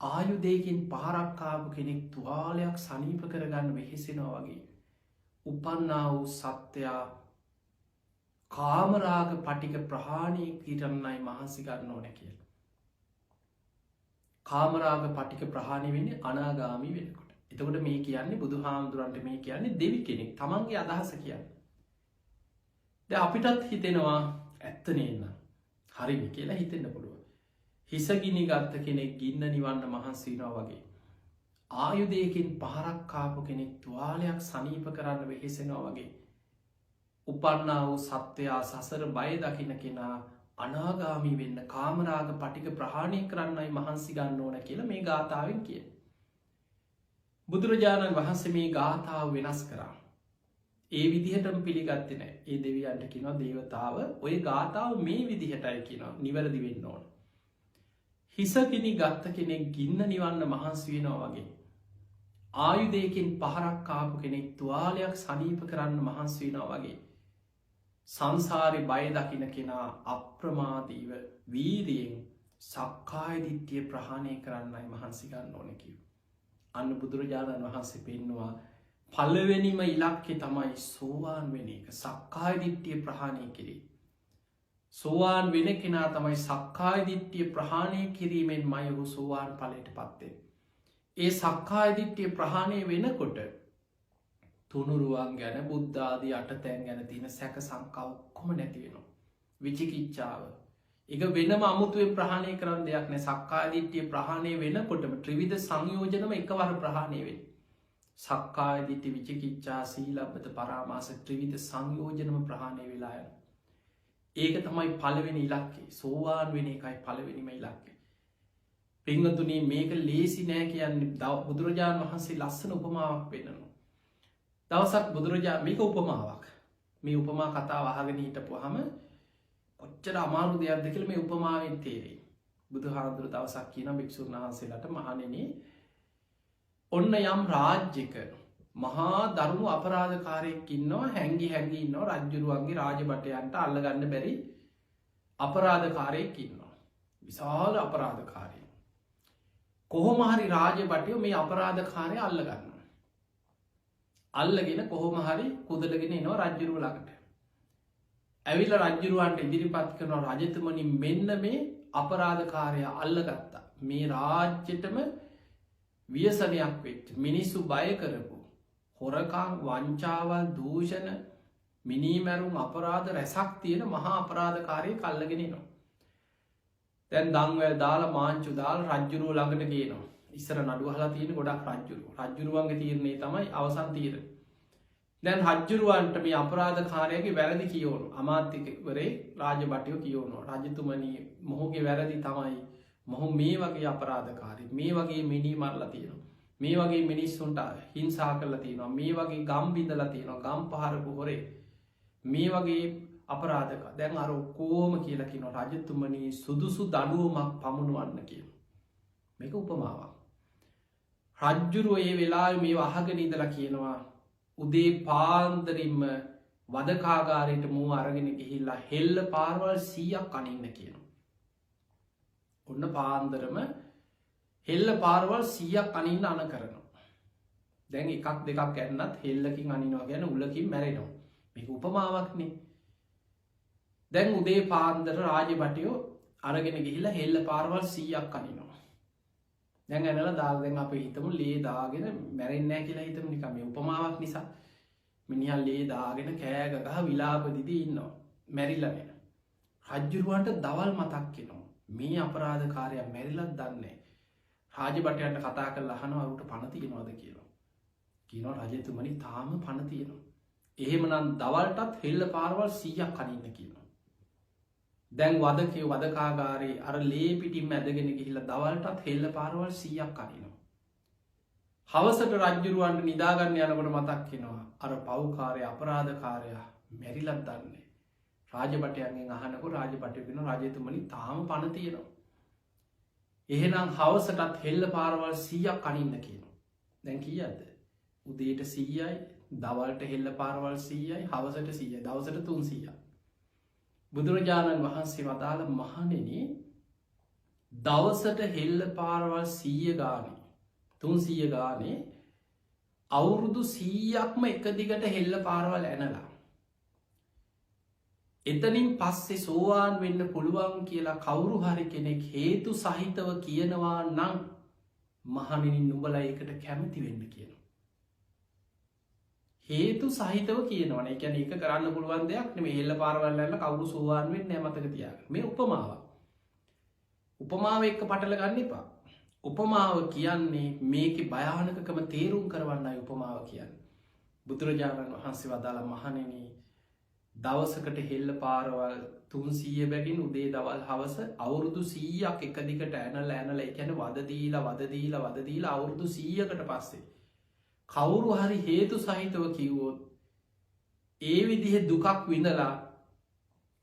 ආයුධයකින් පහරක් ආපු කෙනෙක් තුවාලයක් සනීප කරගන්න වෙහෙසෙනවා වගේ. උපන්නා වූ සත්වයා කාමරාග පටික ප්‍රහාණය කිරන්නයි මහන්සි ගන්න ඕන කියලා. කාමරාග පටික ප්‍රහාණය වෙන්නේ අනාගාමි වෙනකොට. එතකොට මේ කියන්නේ බුදුහාමුදුරන්ට මේ කියන්නේ දෙවි කෙනෙක් තමන්ගේ අදහස කියන්නේ. දැන් අපිටත් හිතෙනවා ඇත්ත නේන්න හරිම කියලා හිතෙන්න පුළුවන්. හිස ගිනි ගත්ත කෙනෙක් ගින්න නිවන්න මහන්සි වෙනවා වගේ. ආයුධයකින් පහරක් කාපු කෙනෙක් තුවාලයක් සනීප කරන්න වෙහෙසෙනවා වගේ. උපන්නා වූ සත්වයා සසර බය දකින කෙනා අනාගාමී වෙන්න කාමරාග පටික ප්‍රහාණය කරන්නයි මහන්සි ගන්න ඕන කියලා මේ ගාථාවෙන් කිය. බුදුරජාණන් වහන්සේ මේ ගාථාව වෙනස් කරා. ඒ විදිහටම පිළිගත්තේ නෑ. ඒ දෙවියන්ට කියනවා දේවතාව ඔය ගාථාව මේ විදිහටයි කියනවා නිවැරදි වෙන්න ඕන. හිස ගිනි ගත්ත කෙනෙක් ගින්න නිවන්න මහන්සි වෙනවා වගේ. ආයුධයකින් පහරක් කාපු කෙනෙක් තුවාලයක් සනීප කරන්න මහන්සි වෙනවා වගේ. සංසාරි බය දකින කෙනා අප්‍රමාදීව වීරියෙන් සක්කාය දිට්ඨිය ප්‍රහාණය කරන්නයි මහන්සි ගන්න ඕන කිව්ව. අන්න බුදුරජාණන් වහන්සේ පෙන්නවා පළවෙනිම ඉලක්කය තමයි සෝවාන් වෙන එක. සක්කාය දිට්ඨිය ප්‍රහාණය කිරීම. සෝවාන් වෙන කෙනා තමයි සක්කාය දිට්ඨිය ප්‍රහාණය කිරීමෙන් මය වූ සෝවාන් ඵලයට පත් වෙන්නේ. ඒ සක්කාය දිට්ඨිය ප්‍රහාණය වෙනකොට තුනුරුවන් ගැන බුද්ධ ආදී අටතැන් ගැන තියෙන සැක සංකා ඔක්කොම නැති වෙනවා. විචිකිච්ඡාව ඒක වෙනම අමුතුවෙන් ප්‍රහාණය කරන්න දෙයක් නෑ. සක්කාය දිට්ඨිය ප්‍රහාණය වෙනකොටම ත්‍රිවිධ සංයෝජනම එකවර ප්‍රහාණය වෙන්නේ. සක්කාය දිට්ඨි, විචිකිච්ඡා, සීලබ්බත පරාමාස ත්‍රිවිධ සංයෝජනම ප්‍රහාණය වෙලා යනවා. ඒක තමයි පළවෙනි ඉලක්කය. සෝවාන් වෙන එකයි පළවෙනිම ඉලක්කය. පින්වතුනි මේක ලේසි නෑ කියන්නේ බුදුරජාණන් වහන්සේ ලස්සන උපමාවක් පෙන්නනවා. දවසක් මේක උපමාවක්. මේ උපමා කතාව අහගෙන හිටපුවාම කොච්චර අමාරු දෙයක්ද කියලා මේ උපමාවෙන් තේරෙයි. බුදුහාමුදුර දවසක් කියන භික්ෂුන් වහන්සේලාට මහණෙනි ඔන්න යම් රාජ්‍යක මහා දරුණු අපරාධකාරයෙක් ඉන්නවා හැංගි ඉන්නවා රජ්ජුරුවන්ගේ රාජබටයන්ට අල්ලගන්න බැරි අපරාධකාරයෙක් ඉන්නවා. විශාල අපරාධකාරයෙක්. කොහොම හරි රාජබටයෝ මේ අපරාධකාරය අල්ලගන්න. අල්ලගෙන කොහොම හරි කුදලගෙන එනවා රජ්ජුරුව ළඟට. ඇවිල්ලා රජ්ජුරුවන්ට ඉදිරිපත් කරනවා රජතුමනි මෙන්න මේ අපරාධකාරය අල්ලගත්තා. මේ රාජ්‍යයටම ව්‍යසනයක් වෙච්ච මිනිස්සු බය කරපු හොරකම් වංචාවල් දූෂණ මිනීමැරුම් අපරාධ රැසක් තියෙන මහා අපරාධකාරයෙක් අල්ලගෙන එනවා. දැන් දන්වැල් දාලා මාංචු දාලා රජ්ජුරුව ළඟට ගේනවා. ඉස්සර නඩුවහලා තියෙන ගොඩක් රජ්ජුරුවන්ගේ තීරණේ තමයි අවසන් තීරණය. දැන් රජ්ජුරුවන්ට මේ අපරාධකාරයාගේ වැරදි කියවනු. අමාත්‍යවරේ රාජබටයෝ කියවනවා රජතුමනි මොහුගේ වැරදි තමයි මොහු මේ වගේ අපරාධකාරී මේ වගේ මිනී මරලා තියෙනවා. මේ වගේ මිනිස්සුන්ට හිංසා කරලා තියෙනවා. මේ වගේ ගම් බිඳලා තියෙනවා. ගම් පහරපු හොරේ මේ වගේ අපරාධක දැන් අර ඔක්කොම කියලා කියනවා රජතුමනි සුදුසු දඬුවමක් පමුණුවන්න කියනවා. මේක උපමාවක්. රජ්ජුරුව ඒ වෙලාවේ මේ අහගෙන ඉඳලා කියනවා උදේ පාන්දරින්ම වදකාගාරයට මූ අරගෙන ගිහිල්ලා හෙල්ල පාරවල් 100ක් අනින්න කියනවා. ඔන්න පාන්දරම හෙල්ල පාරවල් 100ක් අනින්න අන කරනවා. දැන් එකක් දෙකක් ඇන්නත් හෙල්ලකින් අනිනවා ගැන උලකින් මැරෙනවා. මේක උපමාවක්නේ. දැන් උදේ පාන්දර රාජබටයෝ අරගෙන ගිහිල්ලා හෙල්ල පාරවල් 100ක් අනිනවා. දැන් ඇනලා දාගෙන අපි හිතමු ලේ දාගෙන මැරෙන්නේ නැහැ කියලා හිතමු නිකන් මේ උපමාවක් නිසා. මිනිහා ලේ දාගෙන කෑ ගගහ විලාප දිදී ඉන්නවා. මැරිලා නෑ. රජ්ජුරුවන්ට දවල් මතක් වෙනවා. මේ අපරාධකාරයා මැරිලත් දන්නේ නැහැ. රාජබටයන්ට කතා කරලා අහනවා ඌට පණ තියනවද කියලා. කියනවා රජතුමනි තාම පණ තියෙනවා. එහෙමනම් දවල්ටත් හෙල්ල පාරවල් 100ක් අනින්න කියනවා. දැන් වදකේ වදකාගාරේ අර ලේ පිටින්ම ඇදගෙන ගිහිල්ලා දවල්ටත් හෙල්ල පාරවල් 100ක් අනිනවා. හවසට රජ්ජුරුවන්ට නිදාගන්න යනකොට මතක් වෙනවා අර පව්කාරය අපරාධකාරයා මැරිලත් දන්නේ. රාජබටයන්ගෙන් අහනකොට රාජබටය වෙනවා රජතුමනි තාම පණ තියෙනවා. එහෙනම් හවසටත් හෙල්ල පාරවල් 100ක් අනින්න කියනවා. දැන් කීයද? උදේට 100යි, දවල්ට හෙල්ල පාරවල් 100යි, හවසට 100යි, දවසට 300යි. බුදුරජාණන් වහන්සේ වදාළ මහණෙනි දවසට හෙල්ල පාරවල් 100 ගානේ 300 ගානේ අවුරුදු 100ක්ම එක දිගට හෙල්ල පාරවල් ඇනලා එතනින් පස්සේ සෝවාන් වෙන්න පුළුවන් කියලා කවුරු හරි කෙනෙක් හේතු සහිතව කියනවා නම් මහණෙනි නුඹලා ඒකට කැමති වෙන්න කියනවා. හේතු සහිතව කියනවන එක ඒක කරන්න පුළුවන් දෙයක් නෙමෙයි. හෙල්ල පාරවල් ඇනලා කවුරු සෝවාන් වෙන්නේ නැහැ මතක තියාගන්න. මේ උපමාවක්. උපමාව එක්ක පටල ගන්න එපා. උපමාව කියන්නේ මේකේ භයානකකම තේරුම් කරවන්නයි උපමාව කියන්නේ. බුදුරජාණන් වහන්සේ වදාළ මහණෙනි දවසකට හෙල්ල පාරවල් 300 බැගින් උදේ දවල් හවස අවුරුදු 100ක් එක දිගට ඇනලා ඒ කියන්නේ වද දීලා අවුරුදු 100කට පස්සේ කවුරු හරි හේතු සහිතව කිව්වොත් ඒ විදිහ දුකක් විඳලා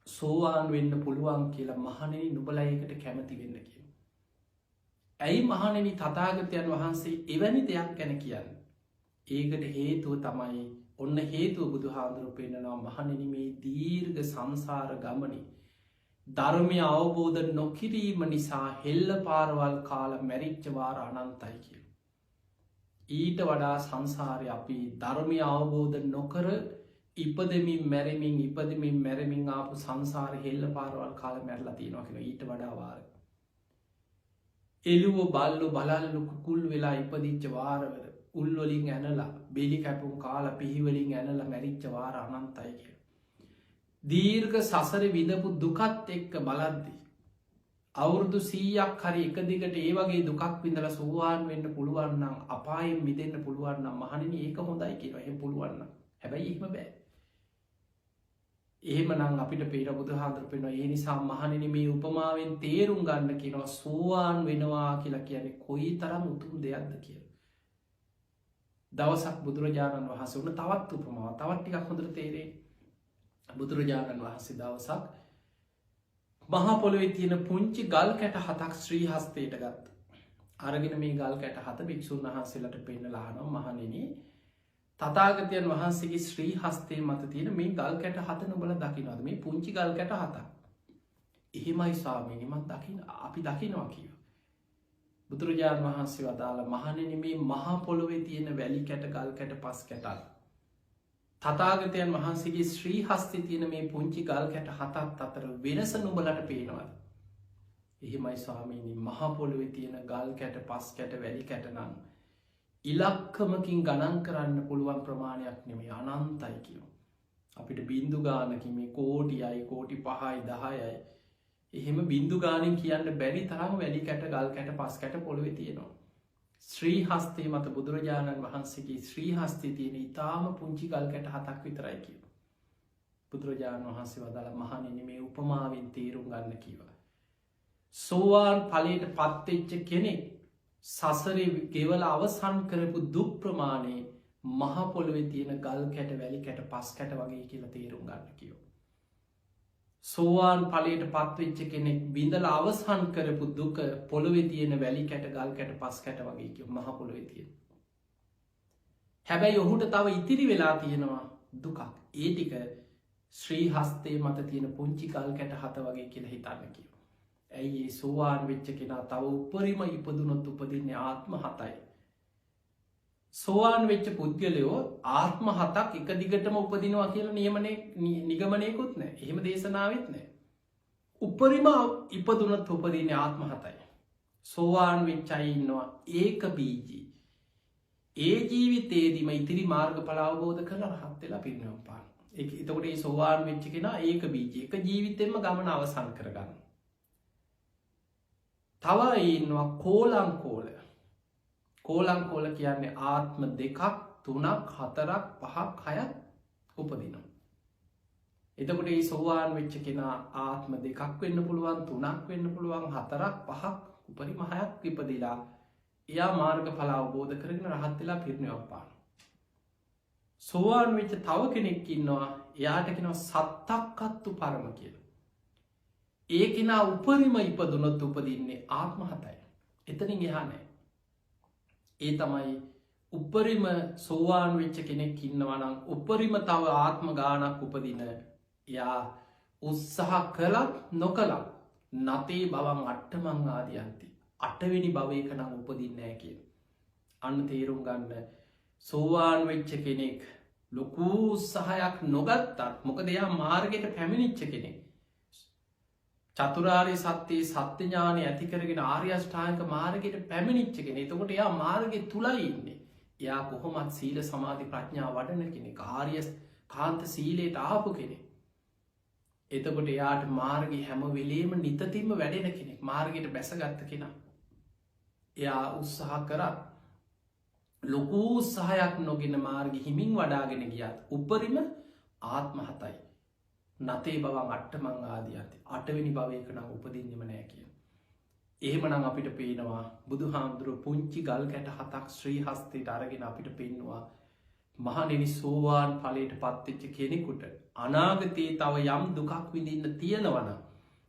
සෝවාන් වෙන්න පුළුවන් කියලා මහණෙනි නුඹලා ඒකට කැමති වෙන්න කියනවා. ඇයි මහණෙනි තථාගතයන් වහන්සේ එවැනි දෙයක් ගැන කියන්නේ? ඒකට හේතුව තමයි ඔන්න හේතුව බුදුහාඳුරු පෙන්නනවා මහණෙනි මේ දීර්ඝ සංසාර ගමනේ ධර්මය අවබෝධ නොකිරීම නිසා හෙල්ල පාරවල් කාලා මැරිච්ච වාර අනන්තයි කියලා. ඊට වඩා සංසාරය අපි ධර්මය අවබෝධ නොකර ඉපදමින් මැරමින් ආපු සංසාර හෙල්ල පාරවල් කාලා මැරලා තියෙනවා කියලා ඊට වඩා වාර. එළුව බල්ලෝ බලල්ලු කුකුල් වෙලා ඉපදිච්ච වාරවල උල් වලින් ඇනලා බෙලි කැපුම් කාලා පිහි වලින් ඇනලා මැරිච්ච වාර අනන්තයි කියලා. දීර්ඝ සසරේ විඳපු දුකත් එක්ක බලද්දී අවුරුදු 100ක් හරි එක දිගට ඒ වගේ දුකක් විඳලා සෝවාන් වෙන්න පුළුවන් නම් අපායෙන් මිදෙන්න පුළුවන් නම් මහණෙනි ඒක හොඳයි කියනවා. එහෙම පුළුවන් නම්. හැබැයි එහෙම බෑ. එහෙමනම් අපිට පෙර බුදුහාඳුරු පෙන්නනවා ඒ නිසා මහණෙනි මේ උපමාවෙන් තේරුම් ගන්න කියනවා සෝවාන් වෙනවා කියලා කියන්නේ කොයිතරම් උතුම් දෙයක්ද කියලා. දවසක් බුදුරජාණන් වහන්සේ උන තවත් උපමාවක් තවත් ටිකක් හොඳට තේරෙයි. බුදුරජාණන් වහන්සේ දවසක් මහා පොළොවේ තියෙන පුංචි ගල් කැට 7ක් ශ්‍රී හස්තයට ගත්තා. අරගෙන මේ ගල් කැට 7 භික්ෂුන් වහන්සේලාට පෙන්නලා අහනවා මහණෙනි තථාගතයන් වහන්සේගේ ශ්‍රී හස්තයේ මත තියෙන මේ ගල් කැට 7 නුඹලා දකින්නවද? මේ පුංචි ගල් කැට 7ක්. එහෙමයි ස්වාමීනි මම අපි දකින්නවා කියලා. බුදුරජාණන් වහන්සේ වදාළ මහණෙනි මේ මහා පොළොවේ තියෙන වැලි කැට ගල් කැට පස් කැටක් තථාගතයන් වහන්සේගේ ශ්‍රී හස්තයේ තියෙන මේ පුංචි ගල් කැට 7ක් අතර වෙනස නුඹලට පේනවද? එහෙමයි ස්වාමීනි මහා පොළොවේ තියෙන ගල් කැට පස් කැට වැලි කැට නම් ඉලක්කමකින් ගණන් කරන්න පුළුවන් ප්‍රමාණයක් නෙමෙයි අනන්තයි කියනවා. අපිට බින්දු ගානකින් මේ කෝටියයි කෝටි 5යි 10යි එහෙම බින්දු ගානින් කියන්න බැරි තරම් වැලි කැට ගල් කැට පස් කැට පොළොවේ තියෙනවා. ශ්‍රී හස්තයේ මත බුදුරජාණන් වහන්සේගේ ශ්‍රී හස්තයේ තියෙන ඊටාම පුංචි ගල් කැට 7ක් විතරයි කියනවා. බුදුරජාණන් වහන්සේ වදාළ මහණෙනි මේ උපමාවෙන් තේරුම් ගන්න කිව්වා. සෝවාන් ඵලයට පත් වෙච්ච කෙනෙක් සසරේ ගෙවල අවසන් කරපු දුක් ප්‍රමාණය මහ පොළොවේ තියෙන ගල් කැට වැලි කැට පස් කැට වගේ කියලා තේරුම් ගන්න කිව්වා. සෝවාන් ඵලයට පත් වෙච්ච කෙනෙක් විඳලා අවසන් කරපු දුක පොළොවේ තියෙන වැලි කැට ගල් කැට පස් කැට වගේ කිව්වා මහ පොළොවේ තියෙන. හැබැයි ඔහුට තව ඉතිරි වෙලා තියෙනවා දුකක්. ඒ ටික ශ්‍රී හස්තයේ මත තියෙන පුංචි ගල් කැට 7 වගේ කියලා හිතන්න කිව්වා. ඇයි ඒ සෝවාන් වෙච්ච කෙනා තව උපරිම ඉපදුනොත් උපදින්නේ ආත්ම 7යි. සෝවාන් වෙච්ච පුද්ගලයෝ ආත්ම 7ක් එක දිගටම උපදිනවා කියලා නිගමනයකුත් නැහැ. එහෙම දේශනාවෙත් නැහැ. උපරිම ඉපදුනොත් උපදින්නේ ආත්ම 7යි. සෝවාන් වෙච්ච අය ඉන්නවා ඒක බීජී. ඒ ජීවිතේදීම ඉතිරි මාර්ගඵල අවබෝධ කරලා රහත් වෙලා පිරිනිවන් පාන. එතකොට මේ සෝවාන් වෙච්ච කෙනා ඒක බීජී. එක ජීවිතෙම ගමන අවසන් කරගන්න. තව ඉන්නවා කෝලංකෝල. කෝලංකෝල කියන්නේ ආත්ම 2ක් 3ක් 4ක් 5ක් 6ක් උපදිනවා. එතකොට මේ සෝවාන් වෙච්ච කෙනා ආත්ම 2ක් වෙන්න පුළුවන් 3ක් වෙන්න පුළුවන් 4ක් 5ක් උපරිම 6ක් ඉපදිලා එයා මාර්ගඵල අවබෝධ කරගෙන රහත් වෙලා පිරිනිවන් පානවා. සෝවාන් වෙච්ච තව කෙනෙක් ඉන්නවා එයාට කියනවා සත්තක්කත්තු පරම කියලා. ඒ කෙනා උපරිම ඉපදුනොත් උපදින්නේ ආත්ම 7යි. එතනින් එහා නැහැ. ඒ තමයි උපරිම සෝවාන් වෙච්ච කෙනෙක් ඉන්නවා නම් උපරිම තව ආත්ම ගානක් උපදින එයා උත්සාහ කළත් නොකළත් නතේ බවං අට්ඨමං ආදියන්ති. 8 වෙනි භවයක නම් උපදින්නේ නැහැ කියලා. අන්න තේරුම් ගන්න. සෝවාන් වෙච්ච කෙනෙක් ලොකු උත්සාහයක් නොගත්තත් මොකද එයා මාර්ගයට පැමිණිච්ච කෙනෙක්. චතුරාර්ය සත්‍යයේ සත්‍ය ඥානය ඇති කරගෙන ආර්ය අෂ්ටාංගික මාර්ගයට පැමිණිච්ච කෙනෙක්. එතකොට එයා මාර්ගයේ තුලයි ඉන්නේ. එයා කොහොමත් සීල සමාධි ප්‍රඥා වඩන කෙනෙක්. ආර්ය කාන්ත සීලයට ආපු කෙනෙක්. එතකොට එයාට මාර්ගය හැම වෙලේම නිතින්ම වැඩෙන කෙනෙක්. මාර්ගයට බැසගත්ත කෙනා. එයා උත්සාහ කරත් ලොකු උත්සාහයක් නොගෙන මාර්ගය හිමින් වඩාගෙන ගියත් උපරිම ආත්ම 7යි. නතේ බවං අට්ඨමං ආදියන්ති. 8 වෙනි භවයක නම් උපදින්නෙම නැහැ කියලා. එහෙමනම් අපිට පේනවා බුදුහාමුදුරුවෝ පුංචි ගල් කැට 7ක් ශ්‍රී හස්තයට අරගෙන අපිට පෙන්නවා මහණෙනි සෝවාන් ඵලයට පත්වෙච්ච කෙනෙකුට අනාගතයේ තව යම් දුකක් විඳින්න තියෙනවනම්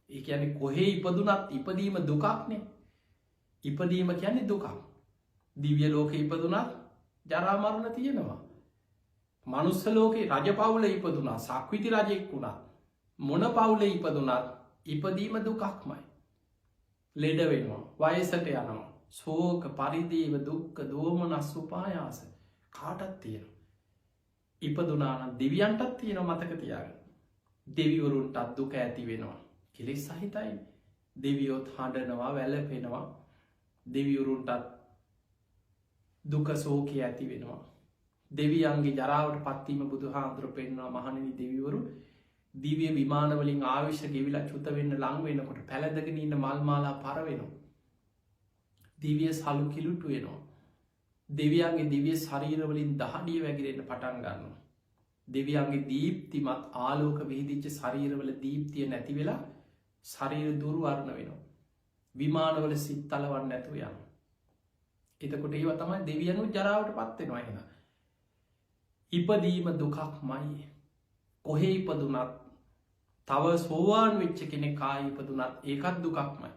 ඒ කියන්නේ කොහේ ඉපදුනත් ඉපදීම දුකක්නේ. ඉපදීම කියන්නේ දුකක්. දිව්‍ය ලෝකේ ඉපදුනත් ජරා මරණ තියෙනවා. මනුස්ස ලෝකේ රජ පවුලේ ඉපදුනා සක්විති රජෙක් වුණා මොන පවුලේ ඉපදුනත් ඉපදීම දුකක්මයි. ලෙඩ වෙනවා වයසට යනවා ශෝක පරිදේව දුක්ඛ දෝමනස් උපායාස කාටත් තියෙනවා. ඉපදුනා නම් දෙවියන්ටත් තියෙනවා මතක තියාගන්න. දෙවිවරුන්ටත් දුක ඇති වෙනවා. කෙලෙස් සහිතයි. දෙවියොත් හඬනවා වැළපෙනවා. දෙවිවරුන්ටත් දුක ශෝකය ඇති වෙනවා. දෙවියන්ගේ ජරාවට පත්වීම බුදුහාමුදුරුවෝ පෙන්වනවා මහණෙනි දෙවිවරු දිව්‍ය විමාන වලින් ආවිෂ ගෙවිලා චුත වෙන්න ලං වෙනකොට පැලඳගෙන ඉන්න මල් මාලා පර වෙනවා. දිව්‍ය සලු කිලුටු වෙනවා. දෙවියන්ගේ දිව්‍ය ශරීර වලින් දහඩිය වැగిරෙන්න පටන් ගන්නවා. දෙවියන්ගේ දීප්තිමත් ආලෝක විහිදිච්ච ශරීරවල දීප්තිය නැති වෙලා ශරීර දුර්වර්ණ වෙනවා. විමානවල සිත් තලවන්න නැතුව යනවා. එතකොට ඒව තමයි දෙවියනුත් ජරාවට පත් වෙනවා එහෙනම්. ඉපදීම දුකක්මයි. කොහේ ඉපදුනත් තව සෝවාන් වෙච්ච කෙනෙක් ආයි ඉපදුනත් ඒකත් දුකක්මයි.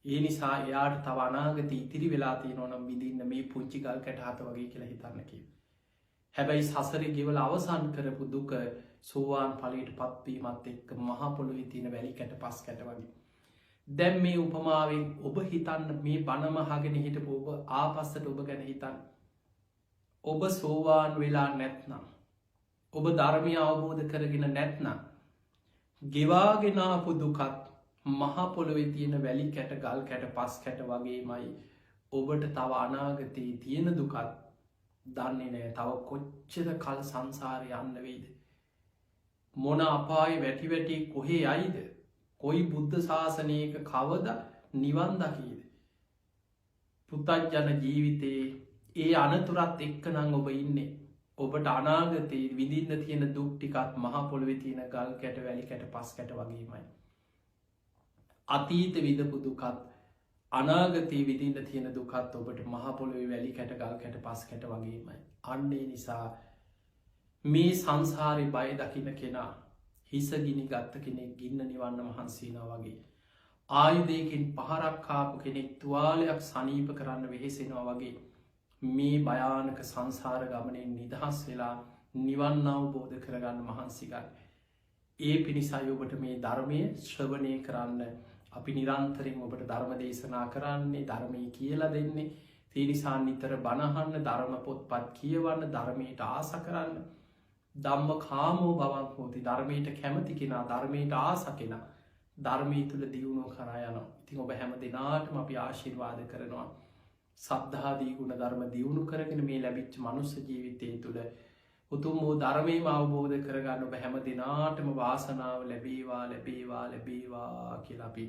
ඒ නිසා එයාට තව අනාගතේ ඉතිරි වෙලා තියෙනවා නම් විඳින්න මේ පුංචි ගල් කැට 7 වගේ කියලා හිතන්න කියලා. හැබැයි සසරේ ගෙවලා අවසන් කරපු දුක සෝවාන් ඵලයට පත්වීමත් එක්ක මහ පොළොවේ තියෙන වැලි කැට පස් කැට වගේ. දැන් මේ උපමාවෙන් ඔබ හිතන්න මේ බණම අහගෙන හිටපු ඔබ ආපස්සට ඔබ ගැන හිතන්න. ඔබ සෝවාන් වෙලා නැත්නම් ඔබ ධර්මය අවබෝධ කරගෙන නැත්නම් ගෙවාගෙන ආපු දුකත් මහ පොළොවේ තියෙන වැලි කැට ගල් කැට පස් කැට වගේමයි ඔබට තව අනාගතයේ තියෙන දුකත් දන්නේ නැහැ. තව කොච්චර කල් සංසාරේ යන්න වෙයිද? මොන අපායේ වැටි වැටි කොහේ යයිද? කොයි බුද්ධ ශාසනයක කවද නිවන් දකීද? පුතත්ජන ජීවිතේ ඒ අනතුරත් එක්කනම් ඔබ ඉන්නේ. ඔබට අනාගතයේ විඳින්න තියෙන දුක් ටිකත් මහ පොළොවේ තියෙන ගල් කැට වැලි කැට පස් කැට වගේමයි. අතීත විඳපු දුකත් අනාගතයේ විඳින්න තියෙන දුකත් ඔබට මහ පොළොවේ වැලි කැට ගල් කැට පස් කැට වගේමයි. අන්න ඒ නිසා මේ සංසාරේ බය දකින්න කෙනා හිස ගිනි ගත්ත කෙනෙක් ගින්න නිවන්න මහන්සි වෙනවා වගේ. ආයුධයකින් පහරක් කාපු කෙනෙක් තුවාලයක් සනීප කරන්න වෙහෙසෙනවා වගේ. මේ භයානක සංසාර ගමනෙන් නිදහස් වෙලා නිවන් අවබෝධ කරගන්න මහන්සි ගන්න. ඒ පිණිසයි ඔබට මේ ධර්මයේ ශ්‍රවණය කරන්න අපි නිරන්තරයෙන් ඔබට ධර්ම දේශනා කරන්නේ ධර්මය කියලා දෙන්නේ තිනිසා නිතර බණහන්න ධර්ම පොත්පත් කියවන්න ධර්මයට ආස කරන්න දම්ම කාමෝ බවන් හෝති ධර්මයට කැමති කෙනා ධර්මයට ආස කෙනා ධර්මී තුළ දියුණුව කරා යනවා. ඉතින් ඔබ හැම දෙනාටම අපි ආශිර්වාද කරනවා සද්ධාදී ගුණ ධර්ම දියුණු කරගෙන මේ ලැබිච්ච මනුස්ස ජීවිතය තුළ උතුම් වූ ධර්මයම අවබෝධ කරගන්න ඔබ හැම දෙනාටම වාසනාව ලැබේවා ලැබේවා ලැබේවා කියලා අපි